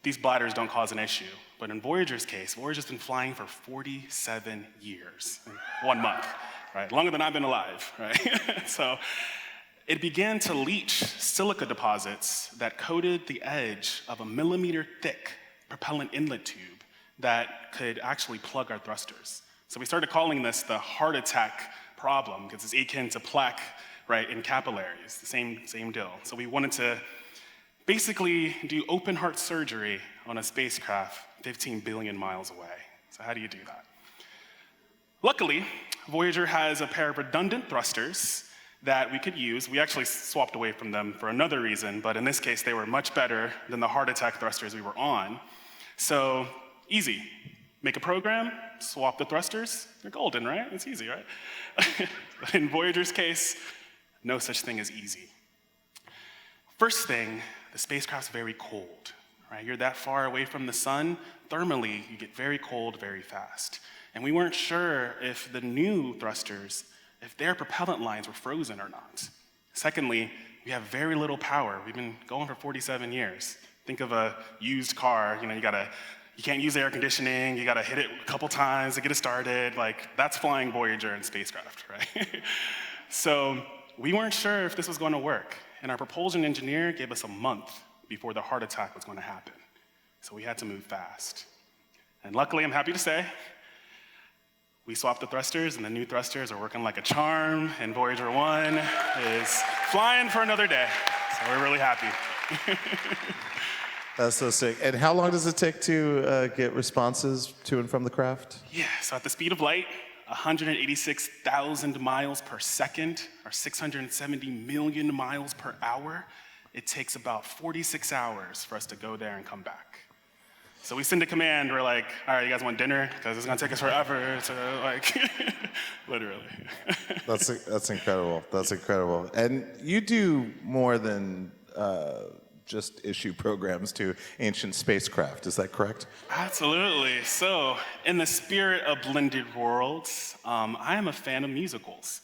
these bladders don't cause an issue, But in Voyager's case, Voyager's been flying for 47 years, 1 month, right? Longer than I've been alive, right? So it began to leach silica deposits that coated the edge of a millimeter-thick propellant inlet tube that could actually plug our thrusters. So we started calling this the heart attack problem, because it's akin to plaque, right, in capillaries, the same deal. So we wanted to basically do open heart surgery on a spacecraft 15 billion miles away. So how do you do that? Luckily, Voyager has a pair of redundant thrusters that we could use. We actually swapped away from them for another reason, but in this case, they were much better than the heart attack thrusters we were on. So easy. Make a program, swap the thrusters, they're golden, right? It's easy, right? But in Voyager's case, no such thing as easy. First thing, the spacecraft's very cold, right? You're that far away from the sun, thermally, you get very cold very fast. And we weren't sure if the new thrusters, if their propellant lines were frozen or not. Secondly, we have very little power. We've been going for 47 years. Think of a used car, you can't use air conditioning, you gotta hit it a couple times to get it started. Like, that's flying Voyager in spacecraft, right? So we weren't sure if this was gonna work. And our propulsion engineer gave us a month before the heart attack was gonna happen. So we had to move fast. And luckily, I'm happy to say, we swapped the thrusters, and the new thrusters are working like a charm, and Voyager 1 is flying for another day. So we're really happy. That's so sick. And how long does it take to get responses to and from the craft? Yeah, so at the speed of light, 186,000 miles per second, or 670 million miles per hour, it takes about 46 hours for us to go there and come back. So we send a command, we're like, all right, you guys want dinner? Because it's gonna take us forever to literally. That's incredible, that's incredible. And you do more than just issue programs to ancient spacecraft, is that correct? Absolutely. So, in the spirit of blended worlds, I am a fan of musicals.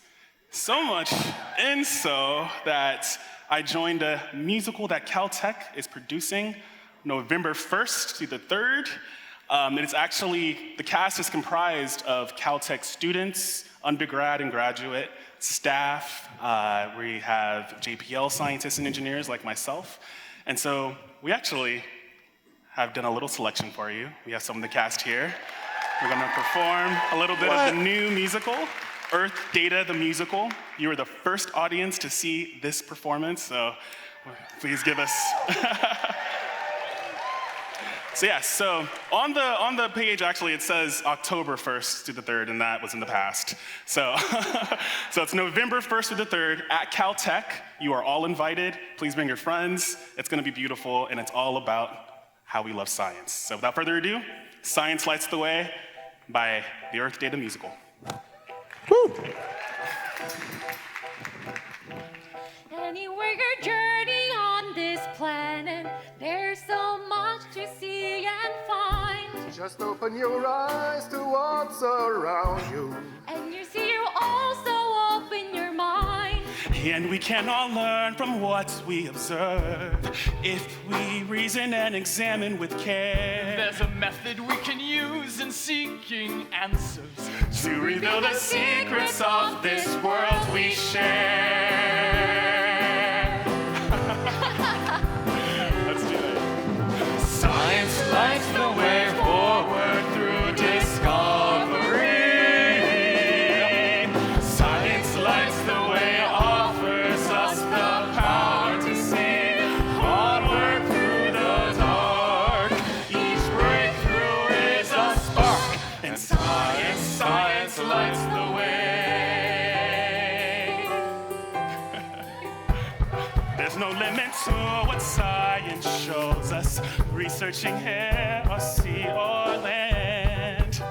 So much and so that I joined a musical that Caltech is producing November 1st through the 3rd. It's actually, the cast is comprised of Caltech students, undergrad and graduate, staff. We have JPL scientists and engineers like myself. And so we actually have done a little selection for you. We have some of the cast here. We're gonna perform a little bit of the new musical, Earth Data the Musical. You were the first audience to see this performance, so please give us. So on the page, actually, it says October 1st through the 3rd, and that was in the past. So it's November 1st through the 3rd at Caltech. You are all invited. Please bring your friends. It's gonna be beautiful, and it's all about how we love science. So without further ado, Science Lights the Way by the Earth Data Musical. Woo! Anywhere you're journeying on this planet, there's so much to see and find. Just open your eyes to what's around you. And you see, you also open your mind. And we can all learn from what we observe if we reason and examine with care. There's a method we can use in seeking answers to reveal the secrets of this world we share. Let's do it. Science lights the way forward through discovery. Science lights the way, offers us the power to see onward through the dark. Each breakthrough is a spark, and science lights the way. There's no limit to what science shows us, researching air or sea or land.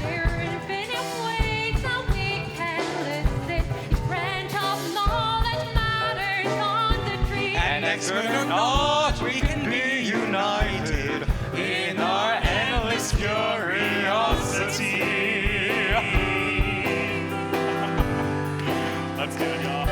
There are infinite ways that we can listen. Each branch of knowledge matters on the tree. And expert or not, we can be united in our endless curiosity. Let's do it, y'all.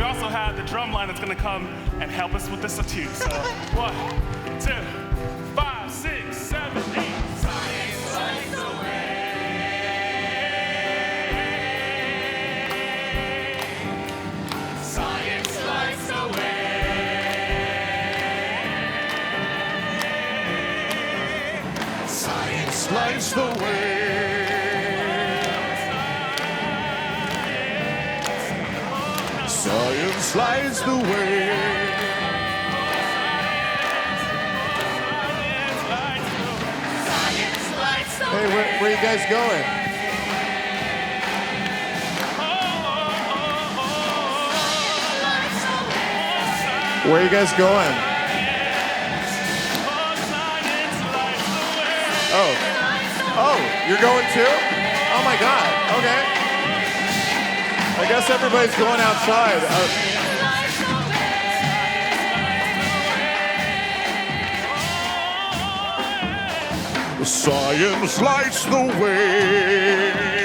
also have the drum line that's gonna come and help us with this too. So 1, 2, 5, 6, 7, 8. Science lights the way. Science lights the way. Science lights the way. Science lights the way. Hey, where you guys going? Where are you guys going? Oh, you're going too? Oh my God, okay. I guess everybody's going outside. Science lights the way.